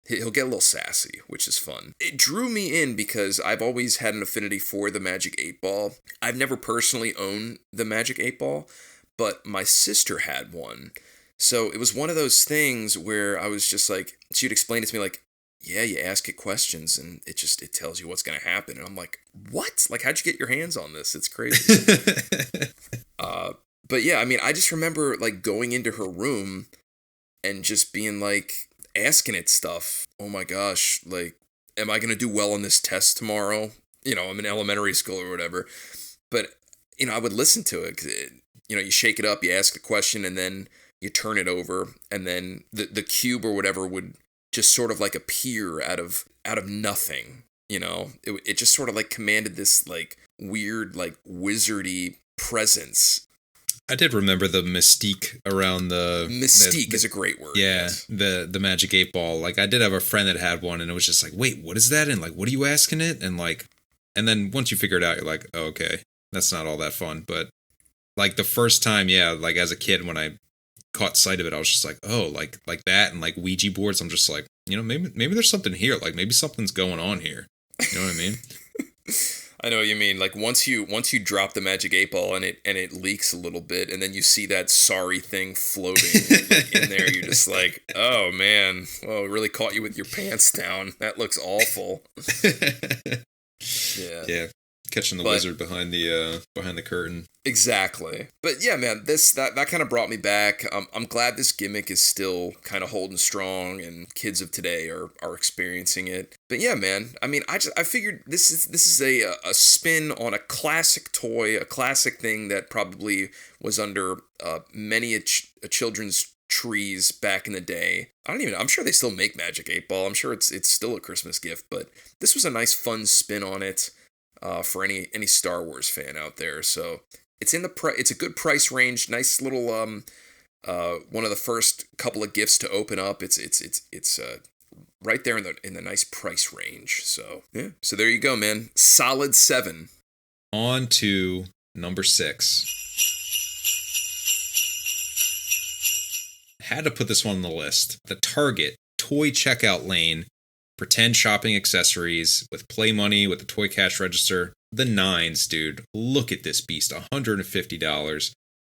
he'll get a little sassy, which is fun. It drew me in because I've always had an affinity for the Magic 8-ball. I've never personally owned the Magic 8-ball, but my sister had one. So it was one of those things where I was just like, she'd explain it to me like, yeah, you ask it questions and it tells you what's going to happen. And I'm like, what? Like, how'd you get your hands on this? It's crazy. But yeah, I mean, I just remember like going into her room and just being like, asking it stuff. Oh my gosh, like, am I going to do well on this test tomorrow? I'm in elementary school or whatever. But, I would listen to it. 'Cause you shake it up, you ask the question, and then you turn it over. And then the cube or whatever would just sort of like appear out of nothing. It just sort of like commanded this like weird, like wizardy presence. I did remember the mystique around the... Mystique is a great word. Yeah, yes. the Magic 8-ball. Like, I did have a friend that had one, and it was just like, wait, what is that? And like, what are you asking it? And like, and then once you figure it out, you're like, oh, okay, that's not all that fun. But like the first time, yeah, like as a kid, when I caught sight of it, I was just like, oh, like that, and like Ouija boards. I'm just like, maybe there's something here. Like maybe something's going on here. You know what I mean? I know what you mean. Like once you drop the Magic 8-ball and it leaks a little bit, and then you see that sorry thing floating in there, you're just like, oh man, well, it really caught you with your pants down. That looks awful. Yeah. Catching the wizard behind the curtain. Exactly. But yeah, man, that kind of brought me back. I'm glad this gimmick is still kind of holding strong, and kids of today are experiencing it. But yeah, man, I mean, I figured this is a spin on a classic toy, a classic thing that probably was under many a children's trees back in the day. I'm sure they still make Magic 8-ball. I'm sure it's still a Christmas gift, but this was a nice fun spin on it. For any Star Wars fan out there, so it's it's a good price range. Nice little one of the first couple of gifts to open up. It's right there in the nice price range. So yeah, so there you go, man. Solid 7. On to number 6. Had to put this one on the list. The Target toy checkout lane pretend shopping accessories with play money, with the toy cash register. The 9s, dude. Look at this beast. $150.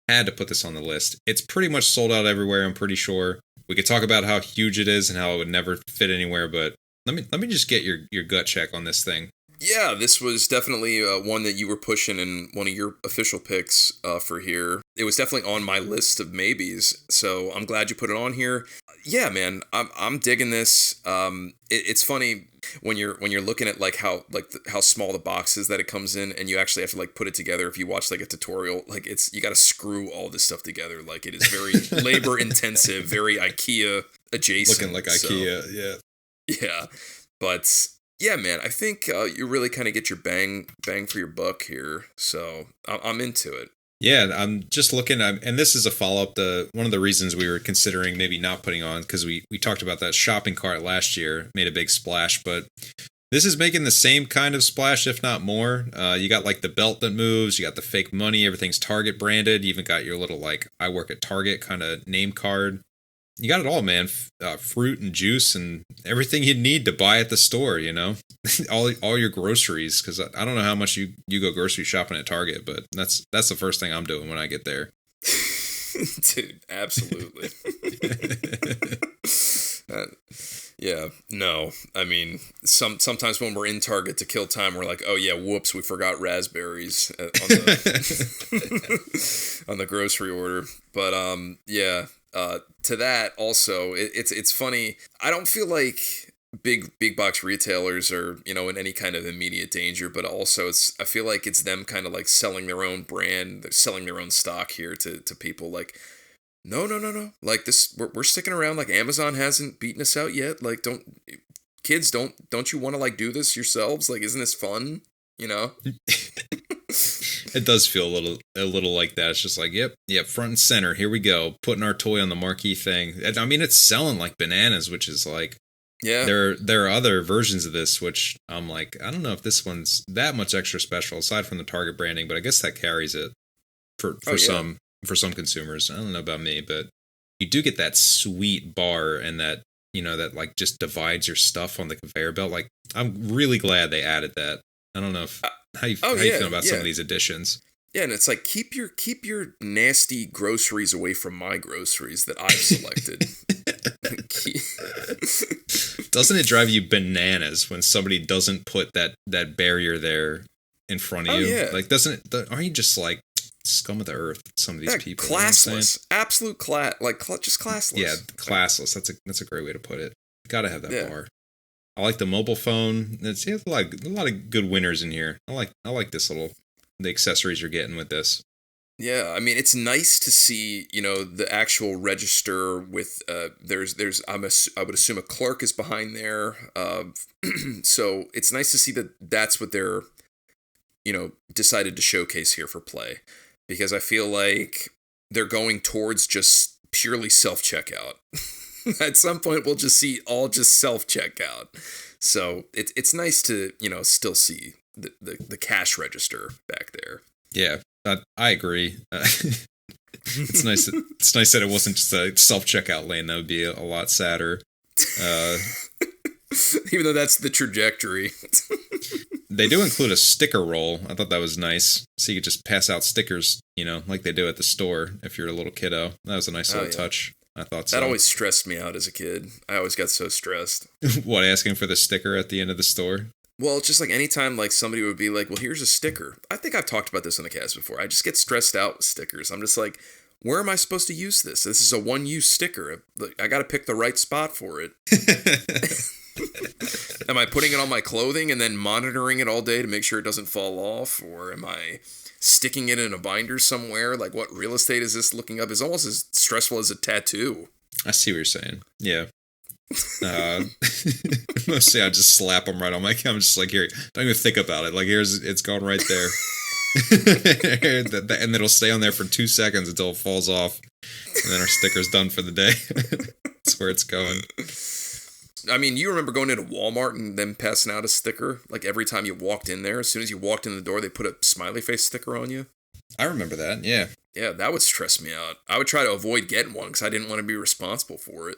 Had to put this on the list. It's pretty much sold out everywhere, I'm pretty sure. We could talk about how huge it is and how it would never fit anywhere, but let me just get your gut check on this thing. Yeah, this was definitely one that you were pushing in one of your official picks for here. It was definitely on my list of maybes, so I'm glad you put it on here. Yeah, man, I'm digging this. It's funny when you're looking at like how small the box is that it comes in, and you actually have to like put it together. If you watch like a tutorial, like you got to screw all this stuff together. Like it is very labor intensive, very IKEA adjacent. Looking like IKEA, yeah. Yeah, but yeah, man, I think you really kind of get your bang for your buck here. So I'm into it. Yeah, I'm just looking, and this is a follow-up to one of the reasons we were considering maybe not putting on, because we talked about that shopping cart last year, made a big splash, but this is making the same kind of splash, if not more. You got like the belt that moves, you got the fake money, everything's Target branded, you even got your little like I work at Target kind of name card. You got it all, man. Fruit and juice and everything you need to buy at the store, you know? all your groceries, because I don't know how much you go grocery shopping at Target, but that's the first thing I'm doing when I get there. Dude, absolutely. Yeah, no. I mean, sometimes when we're in Target to kill time, we're like, oh yeah, whoops, we forgot raspberries on the grocery order. But yeah. To that also, it's funny. I don't feel like big box retailers are, you know, in any kind of immediate danger, but also I feel like it's them kind of like selling their own brand, they're selling their own stock here to people. Like, no. Like this, we're sticking around. Like Amazon hasn't beaten us out yet. Like, don't you want to like do this yourselves? Like, isn't this fun? You know. It does feel a little like that. It's just like, yep, front and center. Here we go, putting our toy on the marquee thing. I mean, it's selling like bananas, which is like, yeah. There are other versions of this, which I'm like, I don't know if this one's that much extra special aside from the Target branding, but I guess that carries it for some consumers. I don't know about me, but you do get that sweet bar and that, you know, that like just divides your stuff on the conveyor belt. Like, I'm really glad they added that. I don't know if how you feel about some of these additions. Yeah, and it's like keep your nasty groceries away from my groceries that I've selected. Doesn't it drive you bananas when somebody doesn't put that barrier there in front of you? Yeah. Like, aren't you just like scum of the earth? Some of these people, classless, absolute just classless. Yeah, classless. That's a great way to put it. Got to have that bar. I like the mobile phone. It's a lot of good winners in here. I like the accessories you're getting with this. Yeah, I mean, it's nice to see, you know, the actual register with there's I would assume a clerk is behind there. So it's nice to see that that's what they're, you know, decided to showcase here for Play, because I feel like they're going towards just purely self-checkout. At some point, we'll just see all just self-checkout. So it's nice to, you know, still see the cash register back there. Yeah, I agree. It's nice that it wasn't just a self-checkout lane. That would be a lot sadder. Even though that's the trajectory. They do include a sticker roll. I thought that was nice. So you could just pass out stickers, you know, like they do at the store if you're a little kiddo. That was a nice little touch. I thought so. That always stressed me out as a kid. I always got so stressed. What, asking for the sticker at the end of the store? Well, just like anytime like somebody would be like, well, here's a sticker. I think I've talked about this on the cast before. I just get stressed out with stickers. I'm just like, where am I supposed to use this? This is a one-use sticker. I got to pick the right spot for it. Am I putting it on my clothing and then monitoring it all day to make sure it doesn't fall off? Or am I sticking it in a binder somewhere? Like, what real estate is this looking up? It's almost as stressful as a tattoo. I see what you're saying. Yeah. Mostly I just slap them right on my I'm just like, here, don't even think about it. Like, it's going right there. And it'll stay on there for 2 seconds until it falls off. And then our sticker's done for the day. That's where it's going. I mean, you remember going into Walmart and them passing out a sticker? Like, every time you walked in there, as soon as you walked in the door, they put a smiley face sticker on you? I remember that, yeah. Yeah, that would stress me out. I would try to avoid getting one because I didn't want to be responsible for it.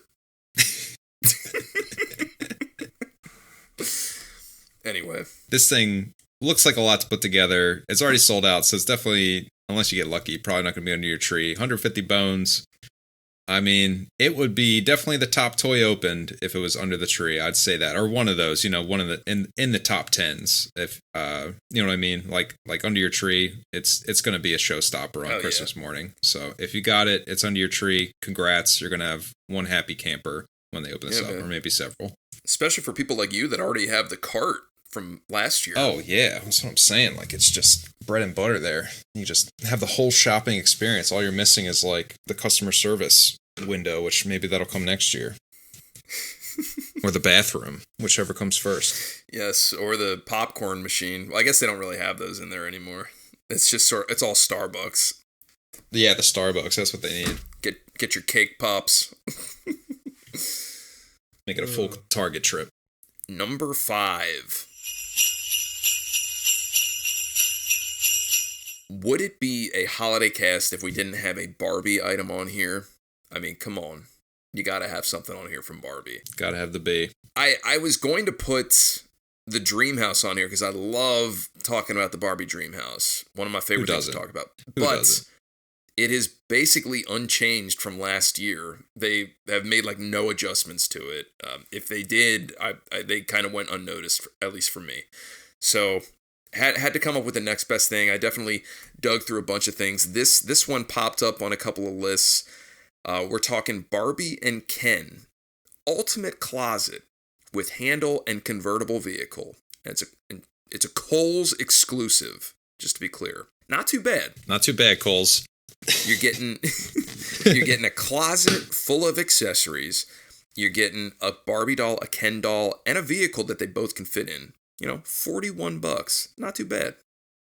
Anyway. This thing looks like a lot to put together. It's already sold out, so it's definitely, unless you get lucky, probably not going to be under your tree. 150 bones. I mean, it would be definitely the top toy opened if it was under the tree. I'd say that, or one of those, you know, one of the in the top 10s. If you know what I mean, like under your tree, it's going to be a showstopper on Christmas morning. So if you got it, it's under your tree. Congrats, you're going to have one happy camper when they open this up, or maybe several. Especially for people like you that already have the cart from last year. Oh yeah, that's what I'm saying. Like, it's just bread and butter there. You just have the whole shopping experience. All you're missing is like the customer service window, which maybe that'll come next year. Or the bathroom, whichever comes first. Yes, or the popcorn machine. Well, I guess they don't really have those in there anymore. It's just it's all Starbucks. Yeah, the Starbucks, that's what they need. Get your cake pops. Make it a full Target trip. Number 5. Would it be a holiday cast if we didn't have a Barbie item on here? I mean, come on. You gotta have something on here from Barbie. Gotta have the bee. I was going to put the Dream House on here because I love talking about the Barbie Dream House. One of my favorite things to talk about. But it is basically unchanged from last year. They have made like no adjustments to it. If they did, they kind of went unnoticed, at least for me. So had to come up with the next best thing. I definitely dug through a bunch of things. This one popped up on a couple of lists. We're talking Barbie and Ken, ultimate closet with handle and convertible vehicle. And it's a Kohl's exclusive, just to be clear. Not too bad. Not too bad, Kohl's. You're getting a closet full of accessories. You're getting a Barbie doll, a Ken doll, and a vehicle that they both can fit in. You know, $41. Not too bad.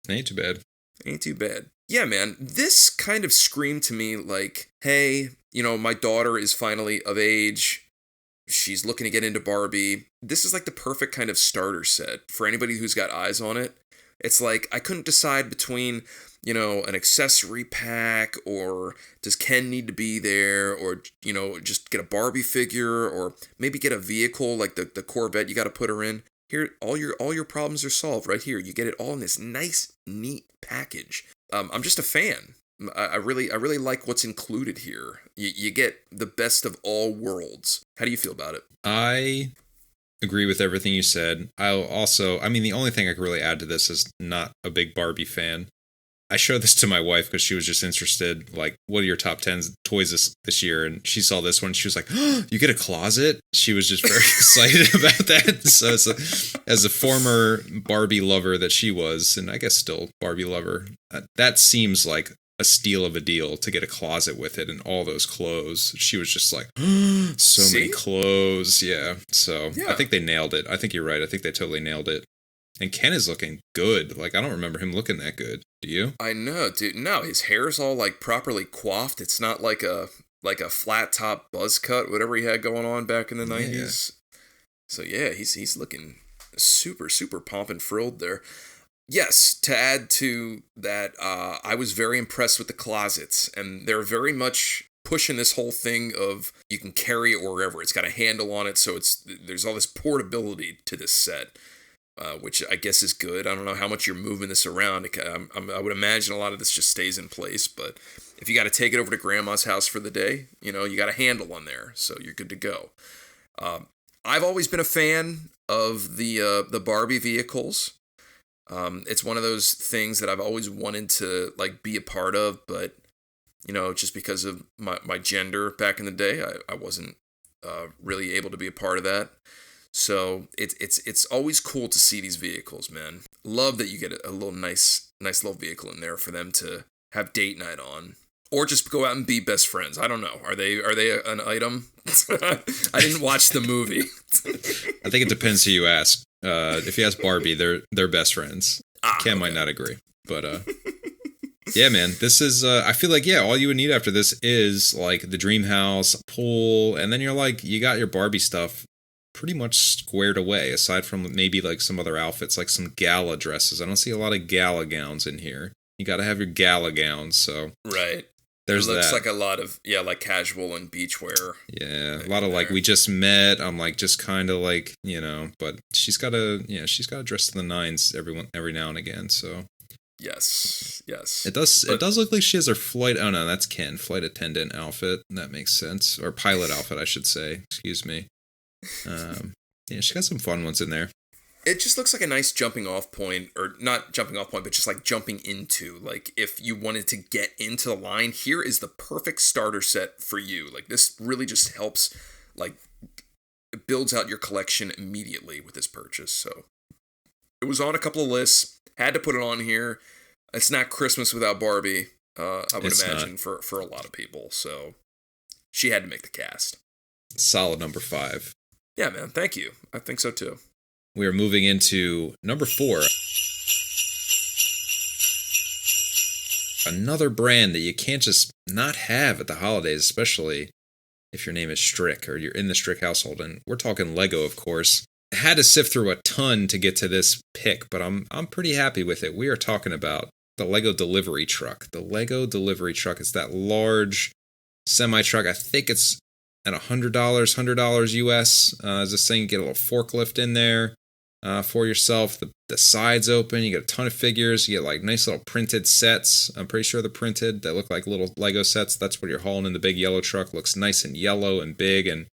Ain't too bad. Ain't too bad. Yeah, man, this kind of screamed to me like, hey, you know, my daughter is finally of age. She's looking to get into Barbie. This is like the perfect kind of starter set for anybody who's got eyes on it. It's like, I couldn't decide between, you know, an accessory pack, or does Ken need to be there, or, you know, just get a Barbie figure, or maybe get a vehicle like the Corvette you got to put her in. Here, all your problems are solved right here. You get it all in this nice, neat package. I'm just a fan. I really like what's included here. You get the best of all worlds. How do you feel about it? I agree with everything you said. I mean, the only thing I could really add to this is not a big Barbie fan. I showed this to my wife because she was just interested, like, what are your top 10 toys this year? And she saw this one. She was like, oh, you get a closet? She was just very excited about that. So as a former Barbie lover that she was, and I guess still Barbie lover, that seems like a steal of a deal to get a closet with it and all those clothes. She was just like, oh, so many clothes. Yeah. So yeah. I think they nailed it. I think you're right. I think they totally nailed it. And Ken is looking good. Like, I don't remember him looking that good. Do you? I know, dude. No, his hair's all like properly coiffed. It's not like a flat top buzz cut, whatever he had going on back in the 90s. So yeah, he's looking super, super pomp and frilled there. Yes, to add to that, I was very impressed with the closets, and they're very much pushing this whole thing of you can carry it wherever. It's got a handle on it, so there's all this portability to this set. Which I guess is good. I don't know how much you're moving this around. I would imagine a lot of this just stays in place, but if you got to take it over to grandma's house for the day, you know, you got a handle on there, so you're good to go. I've always been a fan of the Barbie vehicles. It's one of those things that I've always wanted to like be a part of, but you know, just because of my gender back in the day, I wasn't really able to be a part of that. So it's always cool to see these vehicles, man. Love that you get a little nice little vehicle in there for them to have date night on, or just go out and be best friends. I don't know. Are they an item? I didn't watch the movie. I think it depends who you ask. If you ask Barbie, they're best friends. Ken might not agree, but yeah, man. This is I feel like all you would need after this is like the dream house, a pool, and then you're like you got your Barbie stuff pretty much squared away, aside from maybe like some other outfits, like some gala dresses. I don't see a lot of gala gowns in here. You got to have your gala gowns, so. Right. There's it looks that. like a lot of like casual and beachwear. Yeah, a lot of like we just met. I'm like just kind of like but she's got to dress to the nines every now and again. So Yes. it does look like she has her flight. Oh no, that's Ken, flight attendant outfit. That makes sense, or pilot outfit, I should say. Excuse me. Yeah, she got some fun ones in there. It just looks like a nice jumping off point, or not jumping off point, but just like jumping into. Like if you wanted to get into the line, here is the perfect starter set for you. Like this really just helps, like it builds out your collection immediately with this purchase. So it was on a couple of lists. Had to put it on here. It's not Christmas without Barbie. I would imagine for a lot of people. So she had to make the cast. Solid number 5. Yeah, man. Thank you. I think so too. We are moving into number 4. Another brand that you can't just not have at the holidays, especially if your name is Strick or you're in the Strick household. And we're talking Lego, of course. I had to sift through a ton to get to this pick, but I'm pretty happy with it. We are talking about the Lego delivery truck. The Lego delivery truck is that large semi-truck. I think it's at $100 US. As this thing, you get a little forklift in there. For yourself. The sides open, you get a ton of figures, you get like nice little printed sets. I'm pretty sure they're printed. They look like little Lego sets. That's what you're hauling in the big yellow truck. Looks nice and yellow and big, and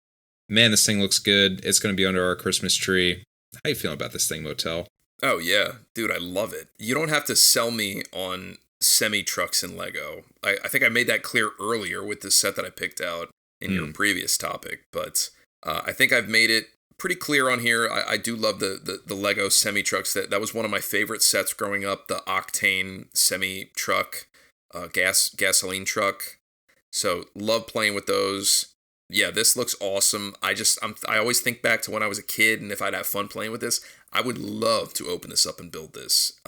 man, this thing looks good. It's going to be under our Christmas tree. How you feeling about this thing, Motyl? Oh yeah, dude, I love it. You don't have to sell me on semi-trucks in Lego. I think I made that clear earlier with the set that I picked out in your previous topic, but I think I've made it pretty clear on here. I do love the Lego semi-trucks. That was one of my favorite sets growing up, the Octane semi-truck, gasoline truck. So love playing with those. Yeah, this looks awesome. I always think back to when I was a kid, and if I'd have fun playing with this, I would love to open this up and build this.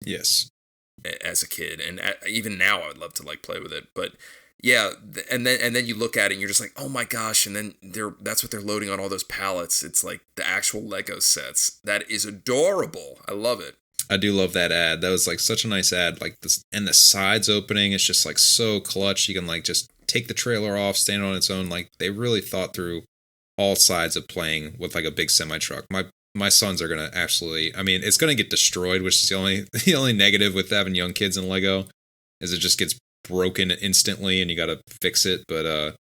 Yes. As a kid, and even now, I would love to like play with it. But yeah, and then you look at it and you're just like, oh my gosh, and then that's what they're loading on all those pallets. It's like the actual Lego sets. That is adorable. I love it. I do love that ad. That was like such a nice ad. Like this, and the sides opening, it's just like so clutch. You can like just take the trailer off, stand on its own. Like they really thought through all sides of playing with like a big semi truck. My sons are gonna absolutely. I mean, it's gonna get destroyed, which is the only negative with having young kids in Lego, is it just gets broken instantly and you gotta fix it. But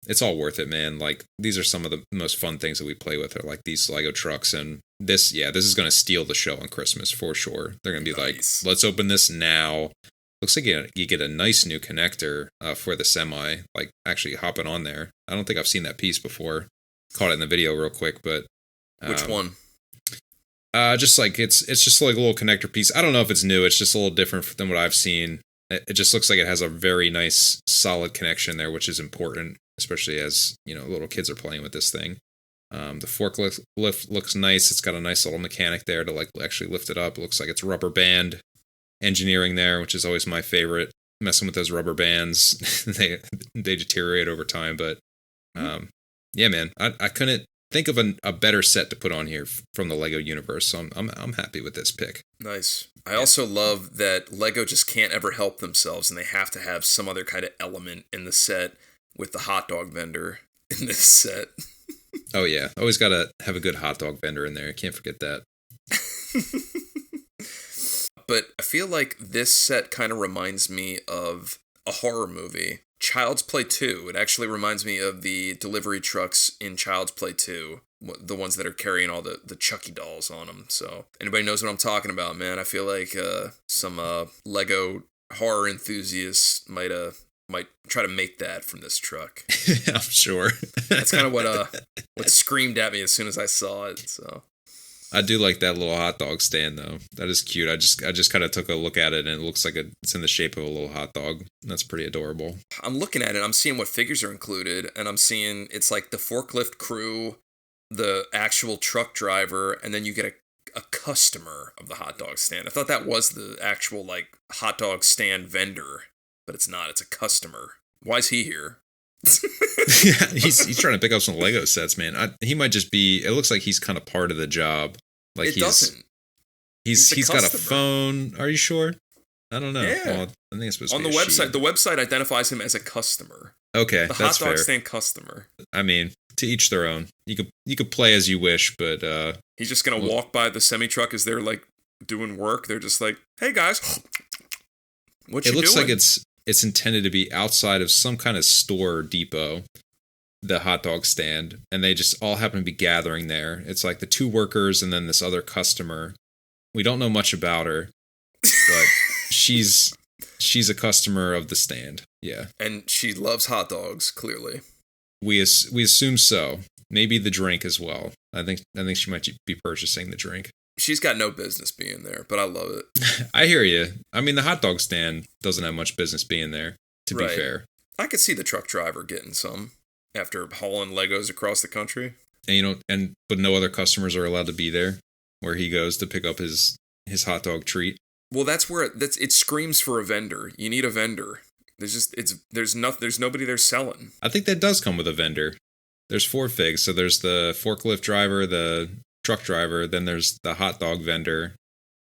it's all worth it, man. Like these are some of the most fun things that we play with are like these Lego trucks, and this is gonna steal the show on Christmas for sure. They're gonna be nice. Like, let's open this now. Looks like you get a nice new connector for the semi, like actually hopping on there. I don't think I've seen that piece before. Caught it in the video real quick, but which one? Just like it's just like a little connector piece. I don't know if it's new. It's just a little different than what I've seen. It just looks like it has a very nice, solid connection there, which is important, especially as little kids are playing with this thing. The forklift looks nice. It's got a nice little mechanic there to like actually lift it up. It looks like it's rubber band engineering there, which is always my favorite. Messing with those rubber bands, they deteriorate over time. But yeah, man, I couldn't think of a better set to put on here from the Lego universe. So I'm happy with this pick. Nice. I also love that Lego just can't ever help themselves, and they have to have some other kind of element in the set with the hot dog vendor in this set. Oh yeah, always got to have a good hot dog vendor in there. Can't forget that. But I feel like this set kind of reminds me of a horror movie, Child's Play 2. It actually reminds me of the delivery trucks in Child's Play 2, the ones that are carrying all the Chucky dolls on them. So anybody knows what I'm talking about, man. I feel like some Lego horror enthusiasts might try to make that from this truck. I'm sure. That's kind of what screamed at me as soon as I saw it. So I do like that little hot dog stand though. That is cute. I just kind of took a look at it and it looks like it's in the shape of a little hot dog. That's pretty adorable. I'm looking at it. I'm seeing what figures are included, and I'm seeing it's like the forklift crew, the actual truck driver, and then you get a customer of the hot dog stand. I thought that was the actual like hot dog stand vendor, but it's not. It's a customer. Why is he here? Yeah, he's trying to pick up some Lego sets, man. He might just be. It looks like he's kind of part of the job. Like it doesn't. He's got a phone. Are you sure? I don't know. Yeah. Well, I think it's supposed On to the be a website, she. the website identifies him as a customer. Okay, The that's hot dog fair. stand customer. I mean, to each their own. You could play as you wish, but He's just gonna walk by the semi truck as they're like doing work. They're just like, "Hey guys, what you it looks doing?" like it's intended to be outside of some kind of store or depot, the hot dog stand, and they just all happen to be gathering there. It's like the two workers and then this other customer. We don't know much about her, but she's a customer of the stand. Yeah, And she loves hot dogs. Clearly, we assume so. Maybe the drink as well. I think she might be purchasing the drink. she's got no business being there, but I love it. I hear you. I mean, the hot dog stand doesn't have much business being there, to be Right. fair. I could see the truck driver getting some after hauling Legos across the country. And but no other customers are allowed to be there where he goes to pick up his hot dog treat. Well, that's where it screams for a vendor. You need a vendor. There's nobody there selling. I think that does come with a vendor. There's 4 figs, so there's the forklift driver, the truck driver, then there's the hot dog vendor,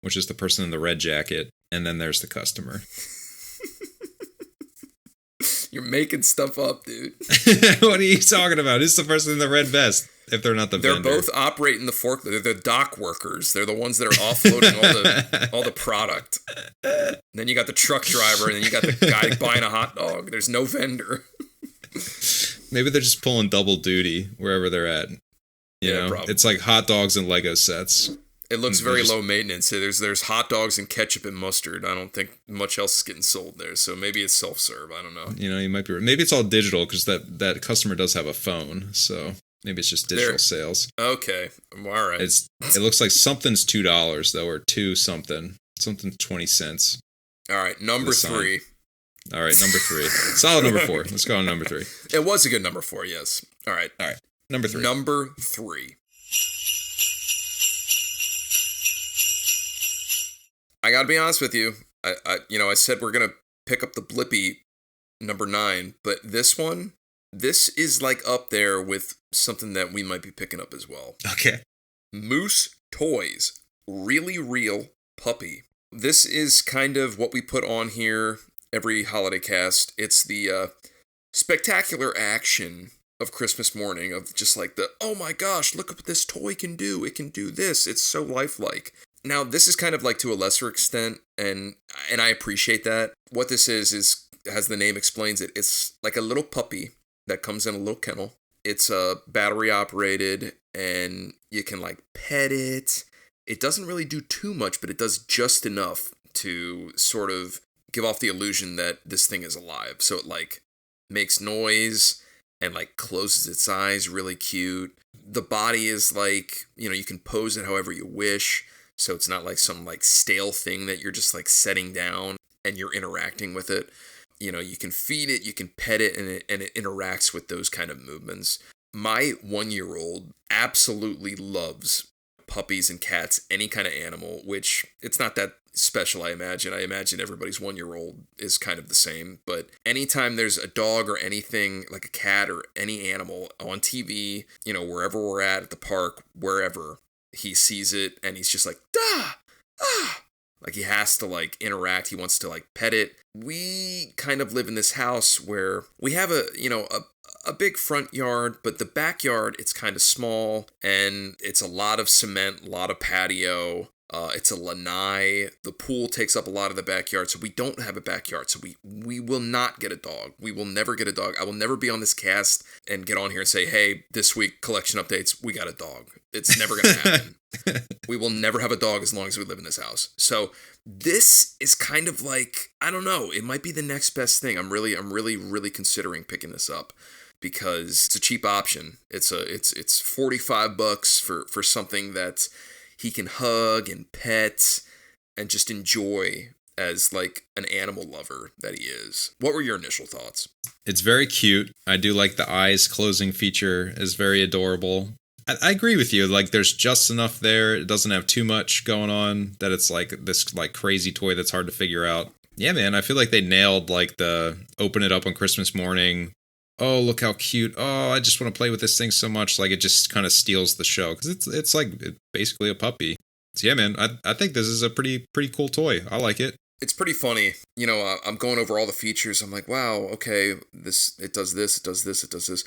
which is the person in the red jacket, and then there's the customer. You're making stuff up, dude. What are you talking about? Who's the person in the red vest if they're not the They're vendor? both operating the forklift. They're the dock workers. They're the ones that are offloading all the product. Then you got the truck driver, and then you got the guy buying a hot dog. There's no vendor. Maybe they're just pulling double duty wherever they're at. You know, probably. it's like hot dogs and Lego sets. It looks They're very just- low maintenance. There's hot dogs and ketchup and mustard. I don't think much else is getting sold there. So maybe it's self-serve. I don't know. You know, you might be right. Maybe it's all digital because that customer does have a phone. So maybe it's just digital There- sales. Okay. All right. It looks like something's $2 though, or something 20 cents. All right. Number The sign. 3. All right, number 3, solid number 4. Let's go on number 3. It was a good number 4, yes. All right. Number 3. Number 3. I gotta be honest with you. I said we're gonna pick up the Blippi number 9, but this is like up there with something that we might be picking up as well. Okay. Moose Toys, Really Real Puppy. This is kind of what we put on here every holiday cast. It's the spectacular action of Christmas morning, of just like oh my gosh, look at what this toy can do. It can do this. It's so lifelike. Now, this is kind of like to a lesser extent, and I appreciate that. What this is, as the name explains it, it's like a little puppy that comes in a little kennel. It's battery operated, and you can like pet it. It doesn't really do too much, but it does just enough to sort of give off the illusion that this thing is alive. So it like makes noise and like closes its eyes really cute. The body is like, you can pose it however you wish. So it's not like some like stale thing that you're just like setting down and you're interacting with it. You can feed it, you can pet it, and it interacts with those kind of movements. My 1-year-old absolutely loves puppies and cats, any kind of animal, which it's not that special, I imagine. I imagine everybody's 1-year-old is kind of the same. But anytime there's a dog or anything like a cat or any animal on TV, wherever we're at the park, wherever, he sees it and he's just like, like he has to like interact. He wants to like pet it. We kind of live in this house where we have a big front yard, but the backyard, it's kind of small and it's a lot of cement, a lot of patio. It's a lanai. The pool takes up a lot of the backyard, so we don't have a backyard. So we will not get a dog. We will never get a dog. I will never be on this cast and get on here and say, hey, this week, collection updates, we got a dog. It's never going to happen. We will never have a dog as long as we live in this house. So this is kind of like, I don't know, it might be the next best thing. I'm really considering picking this up because it's a cheap option. It's $45 for something that he can hug and pet and just enjoy as like an animal lover that he is. What were your initial thoughts? It's very cute. I do like the eyes closing feature is very adorable. I agree with you. Like there's just enough there. It doesn't have too much going on that it's like this like crazy toy that's hard to figure out. Yeah, man. I feel like they nailed like the open it up on Christmas morning. Oh, look how cute. Oh, I just want to play with this thing so much. Like it just kind of steals the show because it's like basically a puppy. So yeah, man, I think this is a pretty cool toy. I like it. It's pretty funny. You know, I'm going over all the features. I'm like, wow, okay, it does this, it does this, it does this.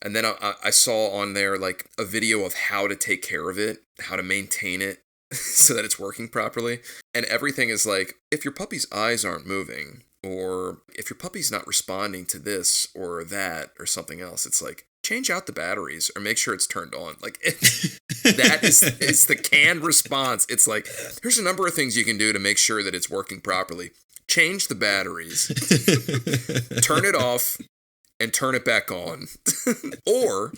And then I saw on there like a video of how to take care of it, how to maintain it so that it's working properly. And everything is like, if your puppy's eyes aren't moving, or if your puppy's not responding to this or that or something else, it's like, change out the batteries or make sure it's turned on. Like that is the canned response. It's like, here's a number of things you can do to make sure that it's working properly. Change the batteries, turn it off, and turn it back on, or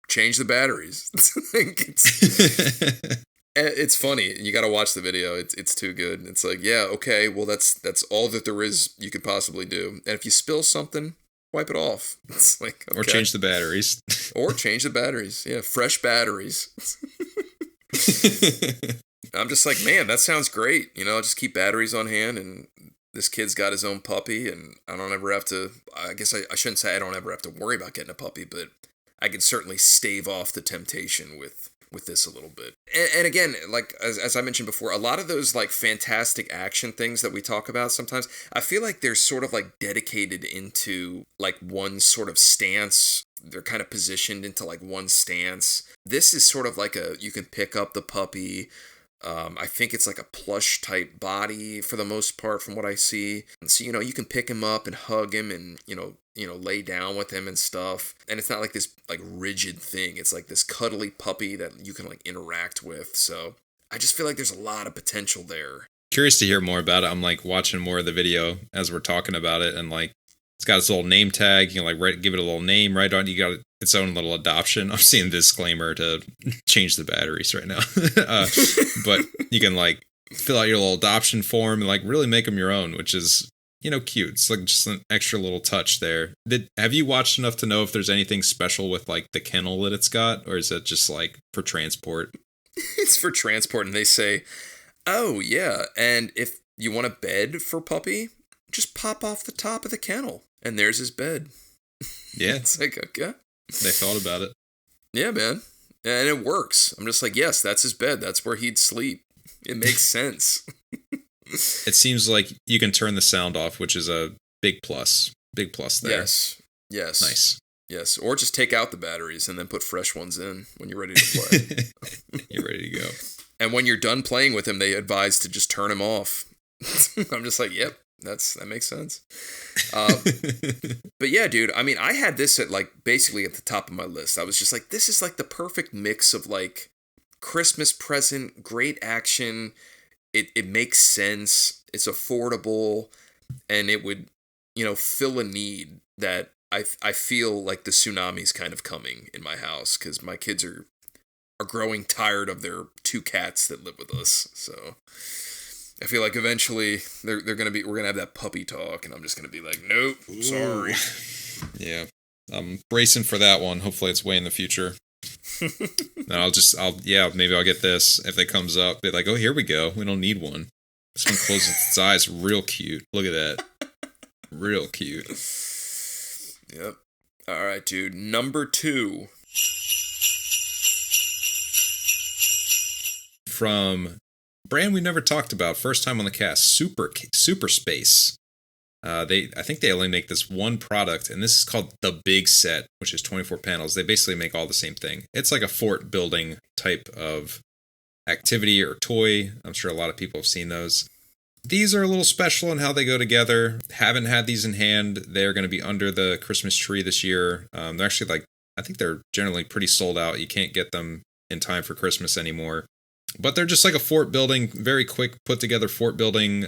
change the batteries. It's funny. You got to watch the video. It's too good. It's like, yeah, okay, well that's all that there is you could possibly do. And if you spill something, wipe it off. It's like, okay. Or change the batteries. Or change the batteries. Yeah, fresh batteries. I'm just like, man, that sounds great. You know, just keep batteries on hand, and this kid's got his own puppy, and I don't ever have to, I guess I shouldn't say I don't ever have to worry about getting a puppy, but I can certainly stave off the temptation with this a little bit. And again, like, as I mentioned before, a lot of those, like, fantastic action things that we talk about sometimes, I feel like they're sort of, like, dedicated into, like, one sort of stance. They're kind of positioned into, like, one stance. This is sort of like you can pick up the puppy. I think it's like a plush type body for the most part from what I see. And so, you know, you can pick him up and hug him and, you know, lay down with him and stuff. And it's not like this like rigid thing. It's like this cuddly puppy that you can like interact with. So I just feel like there's a lot of potential there. Curious to hear more about it. I'm like watching more of the video as we're talking about it, and like it's got its little name tag. You can like give it a little name right on. You got its own little adoption. I'm seeing disclaimer to change the batteries right now. But you can like fill out your little adoption form and like really make them your own, which is, you know, cute. It's like just an extra little touch there. Have you watched enough to know if there's anything special with like the kennel that it's got, or is it just like for transport? It's for transport, and they say, oh yeah, and if you want a bed for puppy, just pop off the top of the kennel, and there's his bed. Yeah. It's like, okay. They thought about it. Yeah, man. And it works. I'm just like, yes, that's his bed. That's where he'd sleep. It makes sense. It seems like you can turn the sound off, which is a big plus. Big plus there. Yes. Nice. Yes. Or just take out the batteries and then put fresh ones in when you're ready to play. You're ready to go. And when you're done playing with him, they advise to just turn him off. I'm just like, yep. That makes sense. But yeah, dude, I mean, I had this at like basically at the top of my list. I was just like, this is like the perfect mix of like Christmas present, great action. It makes sense. It's affordable, and it would, you know, fill a need that I feel like the tsunami's kind of coming in my house, because my kids are growing tired of their 2 cats that live with us. So I feel like eventually we're gonna have that puppy talk, and I'm just gonna be like, nope, sorry. Yeah, I'm bracing for that one. Hopefully it's way in the future. And maybe I'll get this if it comes up. Be like, oh, here we go. We don't need one. This one closes its eyes. Real cute. Look at that. Real cute. Yep. All right, dude. Number 2. From brand we never talked about, first time on the cast, SUPERSPACE. I think they only make this one product, and this is called the Big Set, which is 24 panels. They basically make all the same thing. It's like a fort building type of activity or toy. I'm sure a lot of people have seen those. These are a little special in how they go together. Haven't had these in hand. They're going to be under the Christmas tree this year. They're actually like, I think they're generally pretty sold out. You can't get them in time for Christmas anymore. But they're just like a fort building, very quick put together fort building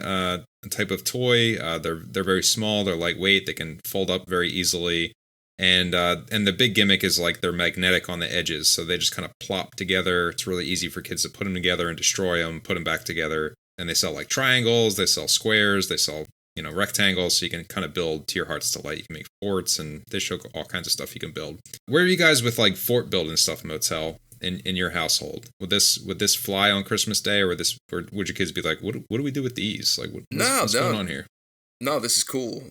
type of toy. They're very small. They're lightweight. They can fold up very easily. And the big gimmick is like they're magnetic on the edges. So they just kind of plop together. It's really easy for kids to put them together and destroy them, put them back together. And they sell like triangles. They sell squares. They sell, you know, rectangles. So you can kind of build to your heart's delight. You can make forts, and they show all kinds of stuff you can build. Where are you guys with like fort building stuff, Motyl? In your household, would this fly on Christmas Day, or would your kids be like, what do we do with these? Like, what's going on here? No, this is cool.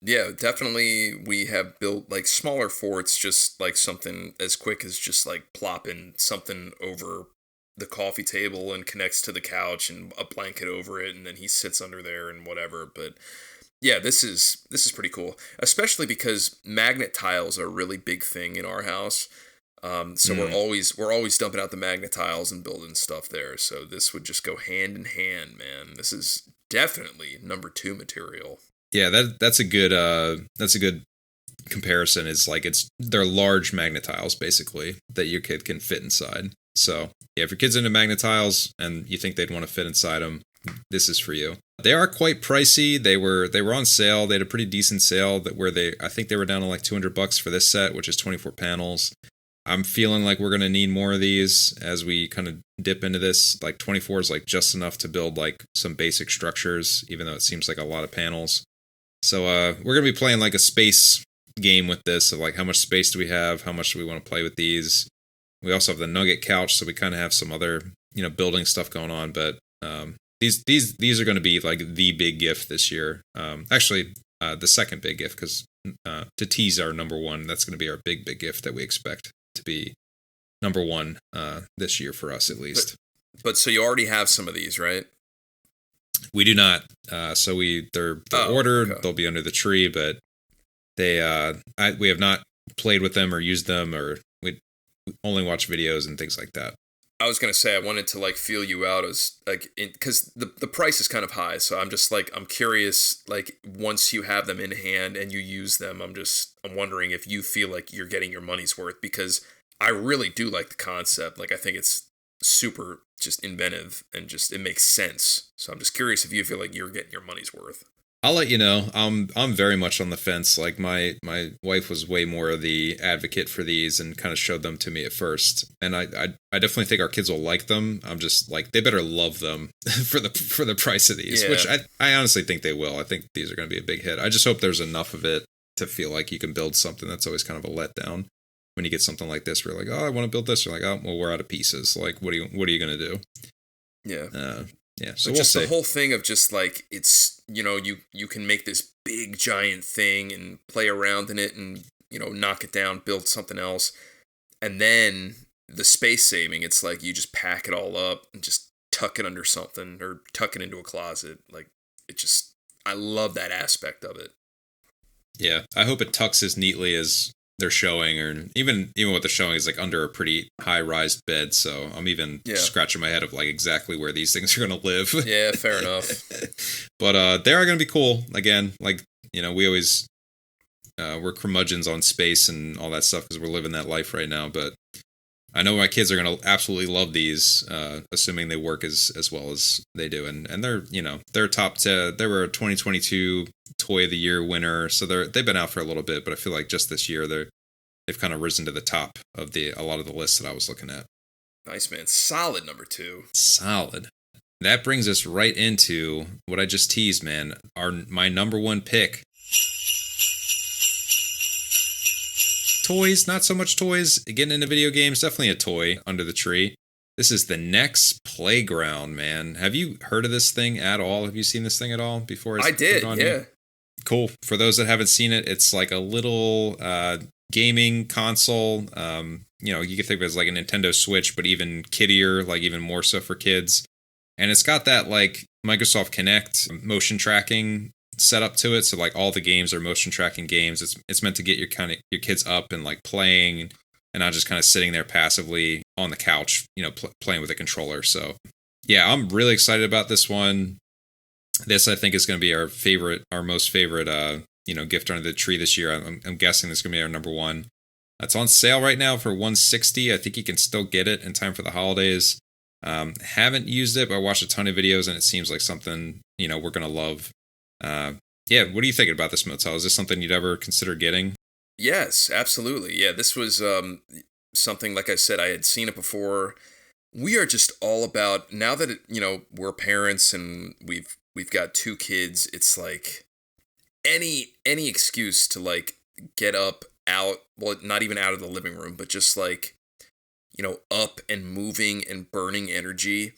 Yeah, definitely. We have built like smaller forts, just like something as quick as just like plopping something over the coffee table and connects to the couch and a blanket over it, and then he sits under there and whatever. But yeah, this is pretty cool, especially because magnet tiles are a really big thing in our house. So we're always dumping out the magnet tiles and building stuff there. So this would just go hand in hand, man. This is definitely number 2 material. Yeah, that's a good comparison. Is like they're large magnet tiles basically that your kid can fit inside. So yeah, if your kid's into magnet tiles and you think they'd want to fit inside them, this is for you. They are quite pricey. They were on sale. They had a pretty decent sale I think they were down to like $200 for this set, which is 24 panels. I'm feeling like we're going to need more of these as we kind of dip into this. Like 24 is like just enough to build like some basic structures, even though it seems like a lot of panels. So we're going to be playing like a space game with this of like how much space do we have? How much do we want to play with these? We also have the Nugget couch, so we kind of have some other, building stuff going on. But these are going to be like the big gift this year. Actually, the second big gift, because to tease our number 1, that's going to be our big gift that we expect to be number 1 this year for us at least. But so you already have some of these, right? We do not. So they're ordered. Okay. They'll be under the tree, but we have not played with them or used them, or we only watch videos and things like that. I was gonna say I wanted to like feel you out as like because the price is kind of high, so I'm just like I'm curious, like once you have them in hand and you use them, I'm wondering if you feel like you're getting your money's worth, because I really do like the concept. Like I think it's super just inventive and just it makes sense. So I'm just curious if you feel like you're getting your money's worth. I'll let you know. I'm very much on the fence. Like my wife was way more of the advocate for these and kind of showed them to me at first. And I definitely think our kids will like them. I'm just like, they better love them for the price of these, which I honestly think they will. I think these are going to be a big hit. I just hope there's enough of it to feel like you can build something. That's always kind of a letdown when you get something like this. Where you're like, oh, I want to build this. You're like, oh, well, we're out of pieces. Like, what are you going to do? Yeah. Yeah, so but just the whole thing of just like it's you can make this big giant thing and play around in it and knock it down, build something else, and then the space saving. It's like you just pack it all up and just tuck it under something or tuck it into a closet. Like I love that aspect of it. Yeah, I hope it tucks as neatly as they're showing, or even what they're showing is like under a pretty high-rise bed. So I'm even scratching my head of like exactly where these things are going to live. Yeah, fair enough. But they are going to be cool. Again, like we always we're curmudgeons on space and all that stuff because we're living that life right now. But I know my kids are going to absolutely love these, assuming they work as well as they do. And they're they're top 10. They were a 2022 Toy of the Year winner, so they've been out for a little bit. But I feel like just this year they've kind of risen to the top of a lot of the lists that I was looking at. Nice, man. Solid number 2. Solid. That brings us right into what I just teased, man. My number 1 pick. Toys, not so much toys. Getting into video games, definitely a toy under the tree. This is the Next Playground, man. Have you heard of this thing at all? Have you seen this thing at all before? I did, yeah. Here? Cool. For those that haven't seen it, it's like a little gaming console. You can think of it as like a Nintendo Switch, but even kiddier, like even more so for kids. And it's got that like Microsoft Kinect motion tracking set up to it, so like all the games are motion tracking games. It's meant to get your kids up and like playing, and not just kind of sitting there passively on the couch, playing with a controller. So yeah, I'm really excited about this one. This I think is going to be our most favorite gift under the tree this year. I'm guessing this is going to be our number 1. It's on sale right now for $160. I think you can still get it in time for the holidays. Haven't used it, but I watched a ton of videos and it seems like something we're going to love. What are you thinking about this, Motyl? Is this something you'd ever consider getting? Yes, absolutely. Yeah, this was something, like I said, I had seen it before. We are just all about, now that we're parents and we've got 2 kids, it's like any excuse to like get up, out, well, not even out of the living room, but just like up and moving and burning energy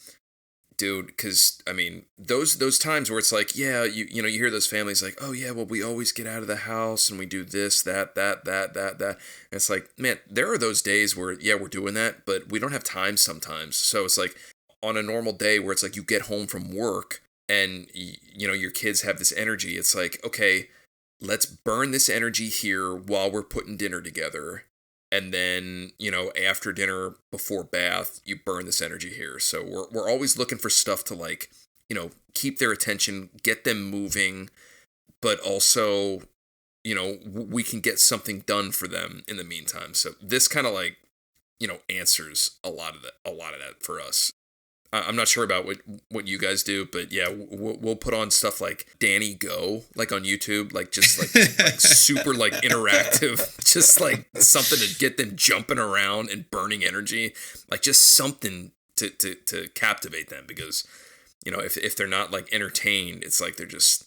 Dude, because I mean, those times where it's like, yeah, you know, you hear those families like, oh yeah, well, we always get out of the house and we do this, that. And it's like, man, there are those days where, yeah, we're doing that, but we don't have time sometimes. So it's like on a normal day where it's like you get home from work and you know your kids have this energy. It's like, okay, let's burn this energy here while we're putting dinner together. And then, you know, after dinner, before bath, you burn this energy here. So we're always looking for stuff to, like, you know, keep their attention, get them moving, but also, you know, we can get something done for them in the meantime. So this kind of, like, you know, answers a lot of that for us. I'm not sure about what you guys do, but yeah, we'll put on stuff like Danny Go, like on YouTube, like just like super like interactive, just like something to get them jumping around and burning energy, like just something to captivate them, because, you know, if they're not like entertained, it's like they're just,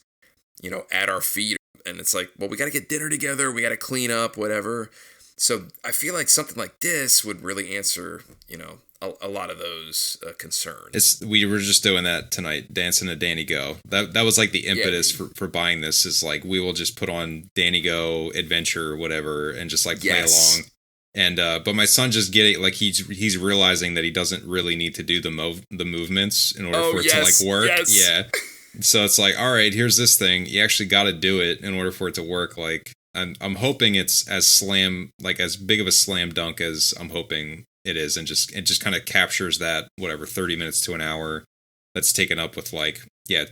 you know, at our feet, and it's like, well, we got to get dinner together, we got to clean up, whatever. So I feel like something like this would really answer, you know, a lot of those concerns. We were just doing that tonight, dancing to Danny Go. That was like the impetus for buying this, is like, we will just put on Danny Go, Adventure, whatever, and just like play along. And but my son just getting, like, he's realizing that he doesn't really need to do the movements in order for it to like work. Yeah. So it's like, all right, here's this thing. You actually got to do it in order for it to work. Like, I'm hoping it's as big of a slam dunk as I'm hoping it is, and it just kind of captures that, whatever, 30 minutes to an hour that's taken up with, like, yeah,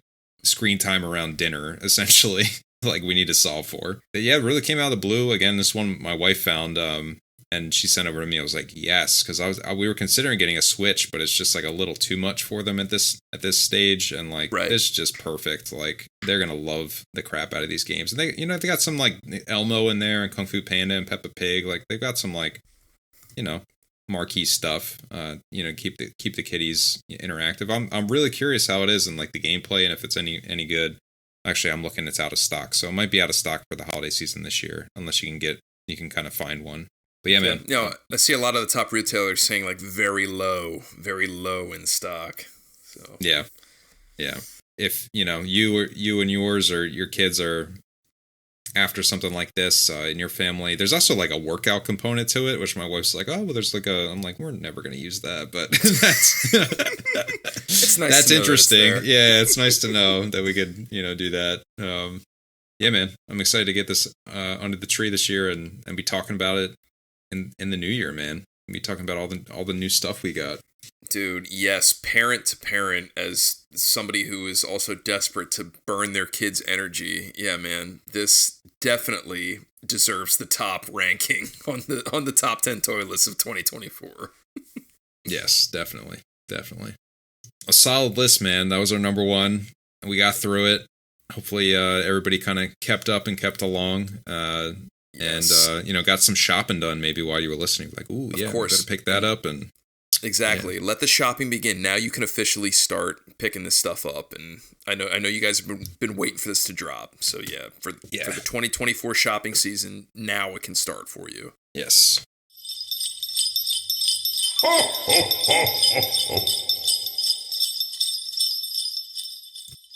screen time around dinner, essentially, like, we need to solve for. But yeah, it really came out of the blue. Again, this one my wife found, and she sent over to me. I was like, yes, because we were considering getting a Switch, but it's just like a little too much for them at this stage, and like, it's just perfect. Like, they're gonna love the crap out of these games, and they got some like Elmo in there and Kung Fu Panda and Peppa Pig. Like, they've got some, like, you know, marquee stuff. You know, keep the kiddies interactive. I'm really curious how it is and like the gameplay, and if it's any good. Actually, I'm looking, it's out of stock, so it might be out of stock for the holiday season this year, unless you can kind of find one. But yeah, man. You know, I see a lot of the top retailers saying like very low in stock. So yeah. If you know you and yours or your kids are after something like this in your family, there's also like a workout component to it, which my wife's like, oh, well, there's like I'm like, we're never going to use that, but that's it's nice. That's to know interesting. that it's yeah, it's nice to know that we could do that. Yeah, man, I'm excited to get this under the tree this year and be talking about it in the new year, man. We'll be talking about all the new stuff we got. Dude, yes, parent to parent, as somebody who is also desperate to burn their kids' energy. Yeah, man, this definitely deserves the top ranking on the top 10 toy list of 2024. Yes, definitely. A solid list, man. That was our number one. We got through it. Hopefully, everybody kind of kept up and kept along. Yes. And got some shopping done maybe while you were listening. Like, ooh, yeah, we better pick that up. And exactly. Yeah. Let the shopping begin. Now you can officially start picking this stuff up. And I know you guys have been waiting for this to drop. So yeah, for the 2024 shopping season, now it can start for you. Yes.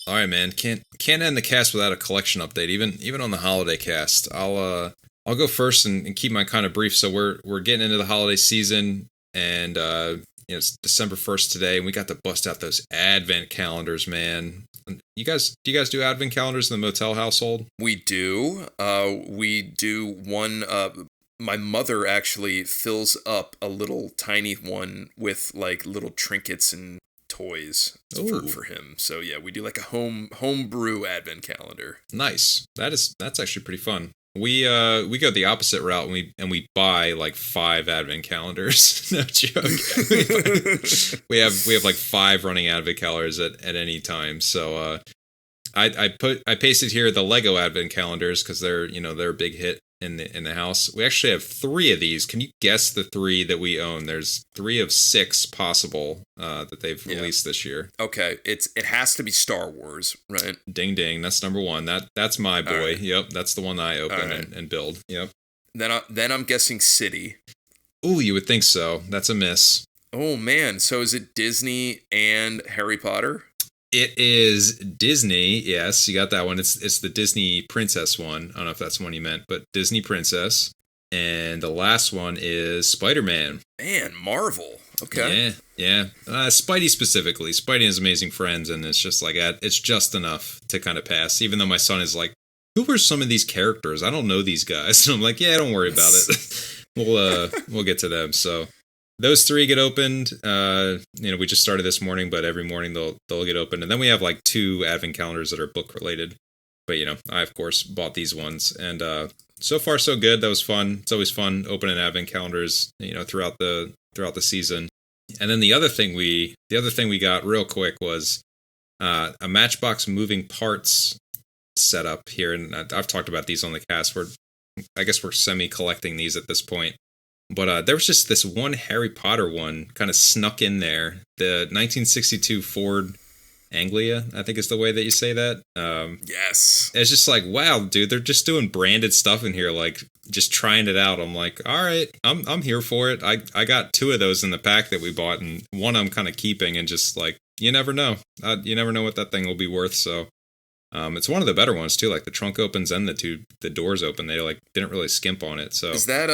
All right, man. Can't end the cast without a collection update. Even on the holiday cast, I'll go first and keep mine kind of brief. So we're getting into the holiday season, and it's December 1st today, and we got to bust out those advent calendars, man. Do you guys do advent calendars in the Motyl household? We do. We do one. My mother actually fills up a little tiny one with like little trinkets and toys for him. So yeah, we do like a homebrew advent calendar. Nice. That's actually pretty fun. We go the opposite route and we buy like 5 advent calendars. No joke. we have like 5 running advent calendars at any time. So I pasted here the Lego advent calendars because they're a big hit in the house. We actually have 3 of these. Can you guess the 3 that we own? There's 3 of 6 possible that they've released this year. Okay, it has to be Star Wars, right? Ding ding, that's number 1. That's my boy. Right. Yep, that's the one that I open and build. Yep. Then I'm guessing City. Ooh, you would think so. That's a miss. Oh man, so is it Disney and Harry Potter? It is Disney. Yes, you got that one. It's the Disney Princess one. I don't know if that's the one you meant, but Disney Princess. And the last one is Spider-Man. Man, Marvel. Okay. Yeah. Spidey specifically. Spidey has Amazing Friends, and it's just like it's just enough to kind of pass. Even though my son is like, "Who are some of these characters? I don't know these guys." And I'm like, "Yeah, don't worry about it. we'll get to them." So those three get opened. We just started this morning, but every morning they'll get opened, and then we have like 2 advent calendars that are book related. But I of course bought these ones, and so far so good. That was fun. It's always fun opening advent calendars, throughout the season. And then the other thing we got real quick was a Matchbox moving parts setup here, and I've talked about these on the cast. I guess we're semi collecting these at this point. But there was just this one Harry Potter one kind of snuck in there. The 1962 Ford Anglia, I think is the way that you say that. Yes. It's just like, wow, dude, they're just doing branded stuff in here, like just trying it out. I'm like, all right, I'm here for it. I got 2 of those in the pack that we bought, and one I'm kind of keeping, and just like, you never know. You never know what that thing will be worth. So it's one of the better ones too. Like the trunk opens and the doors open. They like didn't really skimp on it. So is that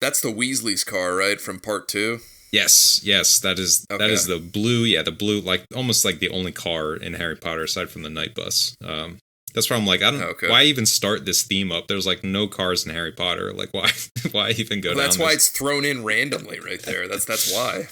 that's the Weasley's car, right, from part 2? Yes, that is the blue. Yeah, the blue, like almost like the only car in Harry Potter aside from the night bus. That's why I'm like, I don't. Why even start this theme up? There's like no cars in Harry Potter. Like, why even go? That's down why this? It's thrown in randomly right there. That's why.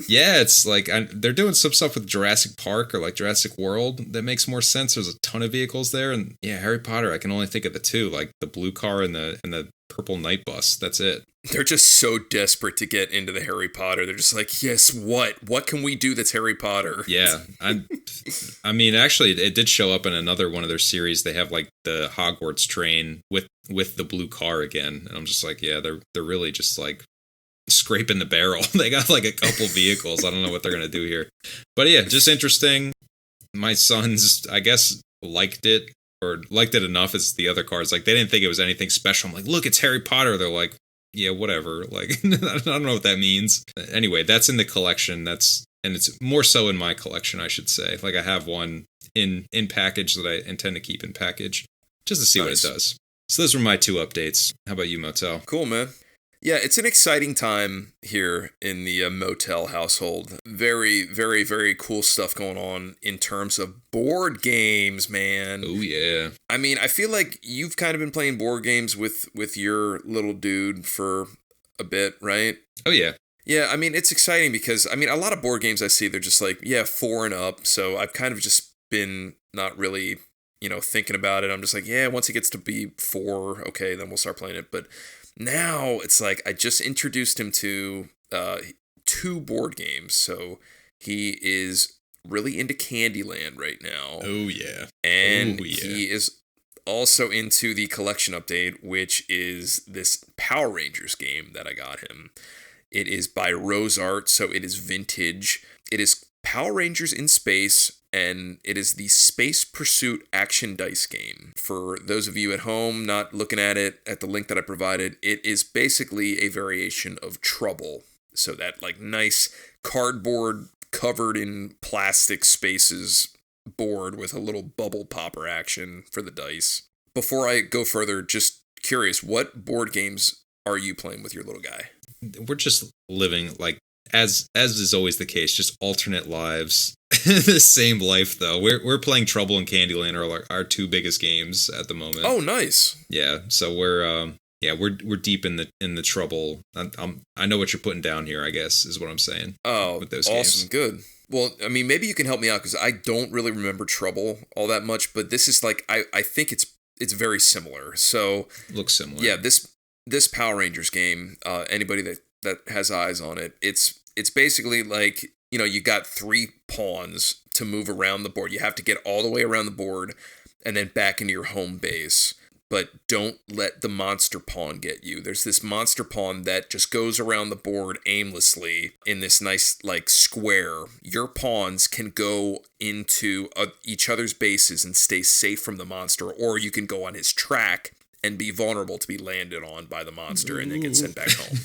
Yeah, it's like they're doing some stuff with Jurassic Park or like Jurassic World that makes more sense. There's a ton of vehicles there, and yeah, Harry Potter. I can only think of the 2, like the blue car and the purple night bus. That's it. They're just so desperate to get into the Harry Potter. They're just like, yes, what can we do that's Harry Potter? Yeah, I mean, actually, it did show up in another one of their series. They have like the Hogwarts train with the blue car again, and I'm just like, yeah, they're really just like scraping the barrel. They got like a couple vehicles. I don't know what they're gonna do here, but yeah, just interesting. My sons, I guess, liked it enough as the other cars. Like they didn't think it was anything special. I'm like, look, it's Harry Potter. They're like, yeah, whatever. Like I don't know what that means. Anyway, that's in the collection. And it's more so in my collection, I should say. Like I have one in package that I intend to keep in package just to see what it does. So those were my 2 updates. How about you, Motyl? Cool, man. Yeah, it's an exciting time here in the Motyl household. Very, very, very cool stuff going on in terms of board games, man. Oh, yeah. I mean, I feel like you've kind of been playing board games with your little dude for a bit, right? Oh, yeah. Yeah, I mean, it's exciting because, I mean, a lot of board games I see, they're just like, 4 and up. So I've kind of just been not really, thinking about it. I'm just like, yeah, once it gets to be 4, okay, then we'll start playing it. But now it's like I just introduced him to 2 board games. So he is really into Candyland right now. Oh, yeah. And he is also into the collection update, which is this Power Rangers game that I got him. It is by ROSEART, so it is vintage. It is Power Rangers in space, and it is the Space Pursuit action dice game. For those of you at home not looking at it at the link that I provided, it is basically a variation of Trouble. So that like nice cardboard covered in plastic spaces board with a little bubble popper action for the dice. Before I go further, just curious, what board games are you playing with your little guy? We're just living like as is always the case, just alternate lives. The same life though. We're playing Trouble and Candyland are like our 2 biggest games at the moment. Oh, nice. Yeah, so we're deep in the Trouble. I know what you're putting down here, I guess, is what I'm saying. Oh, with those awesome, games. Good. Well, I mean, maybe you can help me out because I don't really remember Trouble all that much, but this is like I think it's very similar. So looks similar. Yeah, this Power Rangers game, anybody that has eyes on it, it's basically like, you got 3 pawns to move around the board. You have to get all the way around the board and then back into your home base. But don't let the monster pawn get you. There's this monster pawn that just goes around the board aimlessly in this nice like square. Your pawns can go into each other's bases and stay safe from the monster, or you can go on his track and be vulnerable to be landed on by the monster and then get sent back home.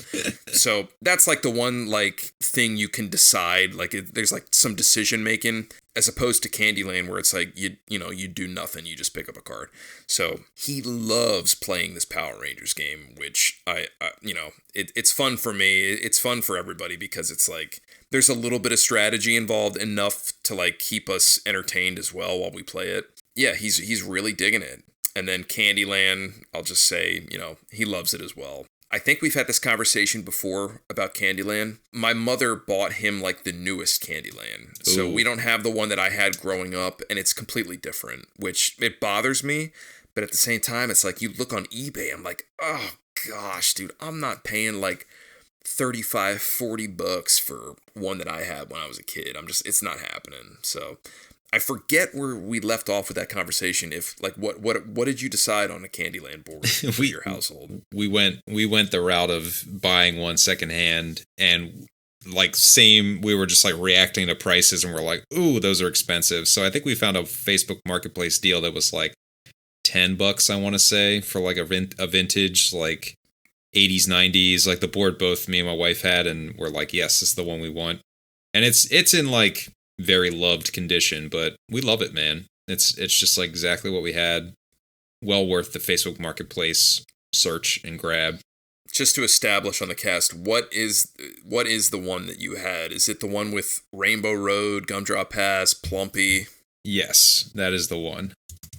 So that's like the one like thing you can decide. Like there's like some decision making as opposed to Candyland where it's like you do nothing, you just pick up a card. So he loves playing this Power Rangers game, which it's fun for me. It's fun for everybody because it's like there's a little bit of strategy involved enough to like keep us entertained as well while we play it. Yeah, he's really digging it. And then Candyland, I'll just say, he loves it as well. I think we've had this conversation before about Candyland. My mother bought him like the newest Candyland. Ooh. So we don't have the one that I had growing up, and it's completely different, which it bothers me. But at the same time, it's like you look on eBay, I'm like, oh gosh, dude, I'm not paying like $35-$40 for one that I had when I was a kid. It's not happening. So I forget where we left off with that conversation. If like what did you decide on a Candyland board for your household? We went the route of buying one secondhand, and like we were just like reacting to prices, and we're like, ooh, those are expensive. So I think we found a Facebook Marketplace deal that was like $10, I want to say, for like a vintage like 80s 90s, like the board both me and my wife had, and we're like, yes, this is the one we want. And it's in like very loved condition, but we love it, man. It's just like exactly what we had. Well worth the Facebook Marketplace search and grab. Just to establish on the cast, what is the one that you had? Is it the one with Rainbow Road, Gumdrop Pass, Plumpy? Yes, that is the one.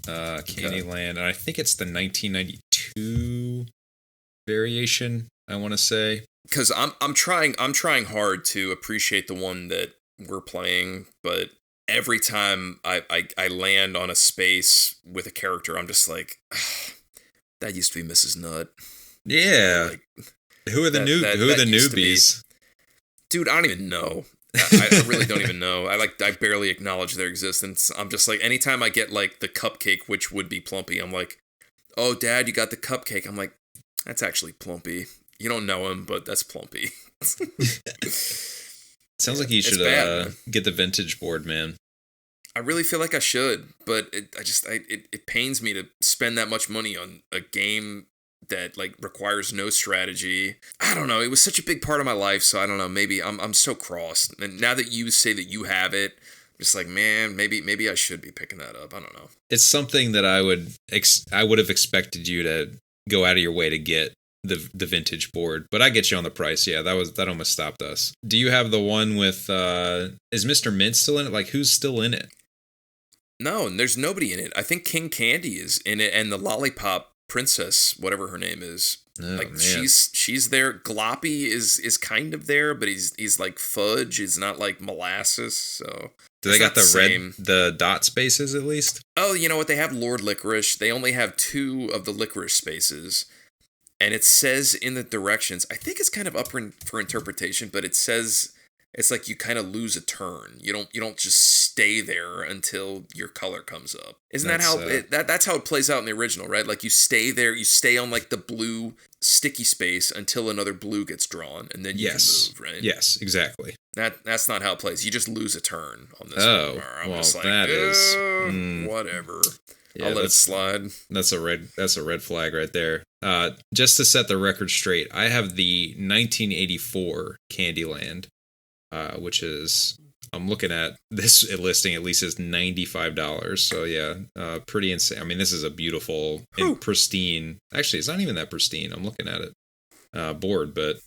Candyland, and I think it's the 1992 variation, I want to say. Because I'm trying hard to appreciate the one that we're playing, but every time I land on a space with a character, I'm just like, that used to be Mrs. Nutt. Yeah. Like, who are the newbies? Dude, I don't even know. I really don't even know. I barely acknowledge their existence. I'm just like, anytime I get like the cupcake, which would be Plumpy, I'm like, oh, Dad, you got the cupcake. I'm like, that's actually Plumpy. You don't know him, but that's Plumpy. Sounds like you should get the vintage board, man. I really feel like I should, but it pains me to spend that much money on a game that like requires no strategy. I don't know. It was such a big part of my life, so I don't know. Maybe I'm so crossed. And now that you say that you have it, I'm just like, man, maybe I should be picking that up. I don't know. It's something that I would have expected you to go out of your way to get. The vintage board, but I get you on the price. Yeah, that almost stopped us. Do you have the one with is Mr. Mint still in it? Like, who's still in it? No, and there's nobody in it. I think King Candy is in it, and the Lollipop Princess, whatever her name is. Oh, like man. She's there. Gloppy is kind of there, but he's like fudge. He's not like molasses. So do they got the dot spaces at least? Oh, you know what? They have Lord Licorice. They only have 2 of the licorice spaces. And it says in the directions, I think it's kind of up for interpretation, but it says it's like you kind of lose a turn. You don't just stay there until your color comes up. Isn't that how that's how it plays out in the original, right? Like you stay there, you stay on like the blue sticky space until another blue gets drawn, and then you can move, right? Yes, exactly. That's not how it plays. You just lose a turn on this. Oh, well, just like, that is whatever. Yeah, I'll let it slide. That's a red flag right there. Just to set the record straight, I have the 1984 Candyland, which is, I'm looking at this listing, at least is $95. So yeah, pretty insane. I mean, this is a beautiful and pristine. Actually, it's not even that pristine. I'm looking at it board, but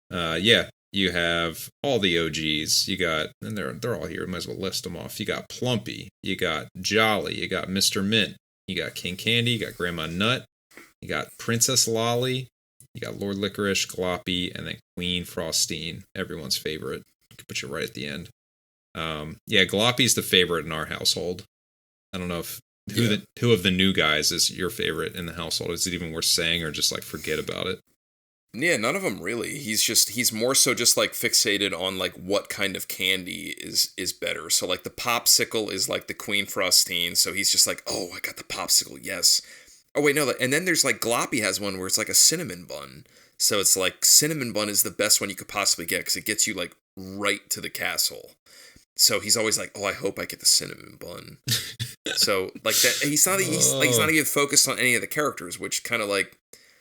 yeah. You have all the OGs. You got, and they're all here. Might as well list them off. You got Plumpy. You got Jolly. You got Mr. Mint. You got King Candy. You got Grandma Nut. You got Princess Lolly. You got Lord Licorice, Gloppy, and then Queen Frostine. Everyone's favorite. I could put you right at the end. Yeah, Gloppy's the favorite in our household. I don't know if who of the new guys is your favorite in the household. Is it even worth saying, or just like forget about it? Yeah, none of them really. He's more so just like fixated on like what kind of candy is better. So like the popsicle is like the Queen Frostine. So he's just like, oh, I got the popsicle, yes. Oh wait, no, and then there's like Gloppy has one where it's like a cinnamon bun. So it's like cinnamon bun is the best one you could possibly get because it gets you like right to the castle. So he's always like, oh, I hope I get the cinnamon bun. So like that, he's not even focused on any of the characters, which kind of like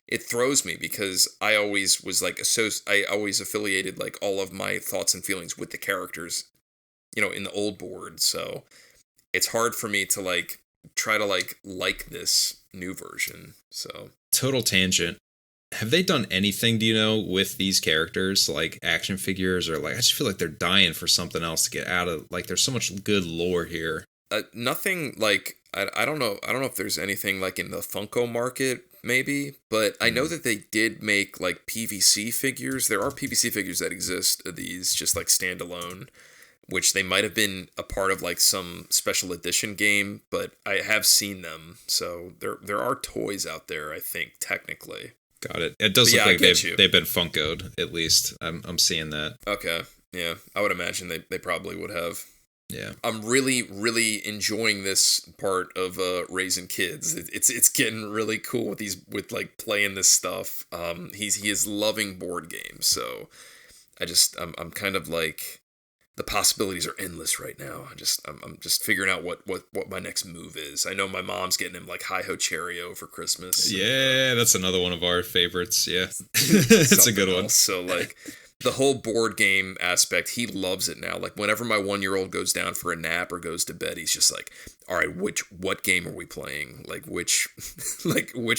it throws me because I always was like I always affiliated like all of my thoughts and feelings with the characters, in the old board. So it's hard for me to like try to like this new version. So total tangent. Have they done anything, do you know, with these characters, like action figures, or like I just feel like they're dying for something else to get out of. Like there's so much good lore here. Nothing like I don't know if there's anything like in the Funko market maybe, but I know that they did make like PVC figures. There are PVC figures that exist of these just like standalone, which they might have been a part of like some special edition game, but I have seen them. So there are toys out there, I think, technically. Got it. It does look like they've been Funko'd, at least. I'm seeing that. Okay. Yeah. I would imagine they probably would have. Yeah. I'm really, really enjoying this part of raising kids. It's getting really cool with like playing this stuff. He is loving board games, so I'm kind of like the possibilities are endless right now. I'm just figuring out what my next move is. I know my mom's getting him like Hi-Ho Cherry-O for Christmas. Yeah, that's another one of our favorites. Yeah, it's a good one. So like the whole board game aspect, he loves it now. Like whenever my 1-year-old goes down for a nap or goes to bed, he's just like, all right, what game are we playing? Like which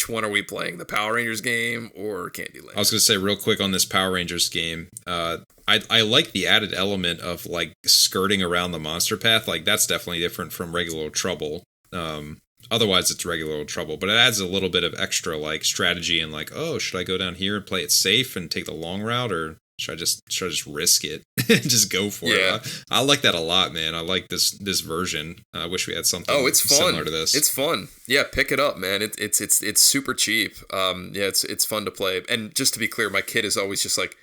one are we playing? The Power Rangers game or Candyland? I was gonna say real quick on this Power Rangers game. I like the added element of like skirting around the monster path. Like that's definitely different from regular Trouble. Otherwise it's regular Trouble, but it adds a little bit of extra like strategy and like, oh, should I go down here and play it safe and take the long route, or should I just risk it and just go for it? I like that a lot, man. I like this version. I wish we had something it's fun. Similar to this. It's fun. Yeah, pick it up, man. It's super cheap. It's fun to play. And just to be clear, my kid is always just like,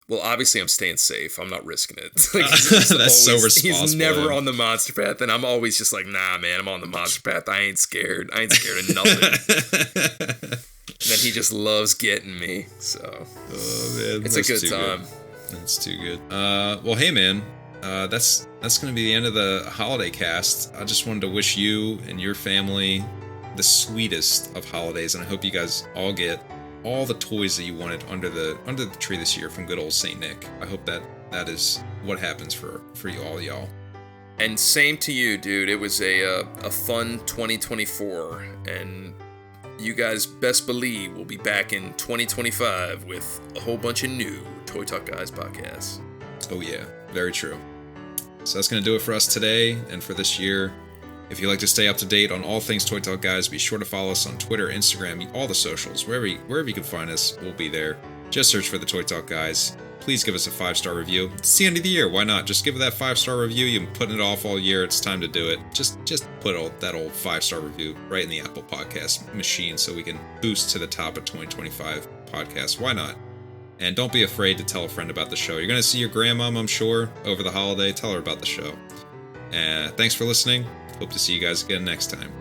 well, obviously I'm staying safe. I'm not risking it. Like, that's so responsible. He's never on the monster path, and I'm always just like, nah, man, I'm on the monster path. I ain't scared. I ain't scared of nothing. And then he just loves getting me. So man, it's a good time. That's too good. Well, hey, man. That's going to be the end of the holiday cast. I just wanted to wish you and your family the sweetest of holidays, and I hope you guys all get all the toys that you wanted under the tree this year from good old Saint Nick. I hope that is what happens for you all, y'all. And same to you, dude. It was a fun 2024, and you guys best believe we'll be back in 2025 with a whole bunch of new Toy Talk Guys podcasts. Oh yeah, very true. So that's going to do it for us today and for this year. If you'd like to stay up to date on all things Toy Talk Guys, be sure to follow us on Twitter, Instagram, all the socials. Wherever you can find us, we'll be there. Just search for the Toy Talk Guys. Please give us a 5-star review. It's the end of the year. Why not? Just give it that 5-star review. You've been putting it off all year. It's time to do it. Just put that old 5-star review right in the Apple Podcast machine so we can boost to the top of 2025 podcasts. Why not? And don't be afraid to tell a friend about the show. You're going to see your grandmom, I'm sure, over the holiday. Tell her about the show. Thanks for listening. Hope to see you guys again next time.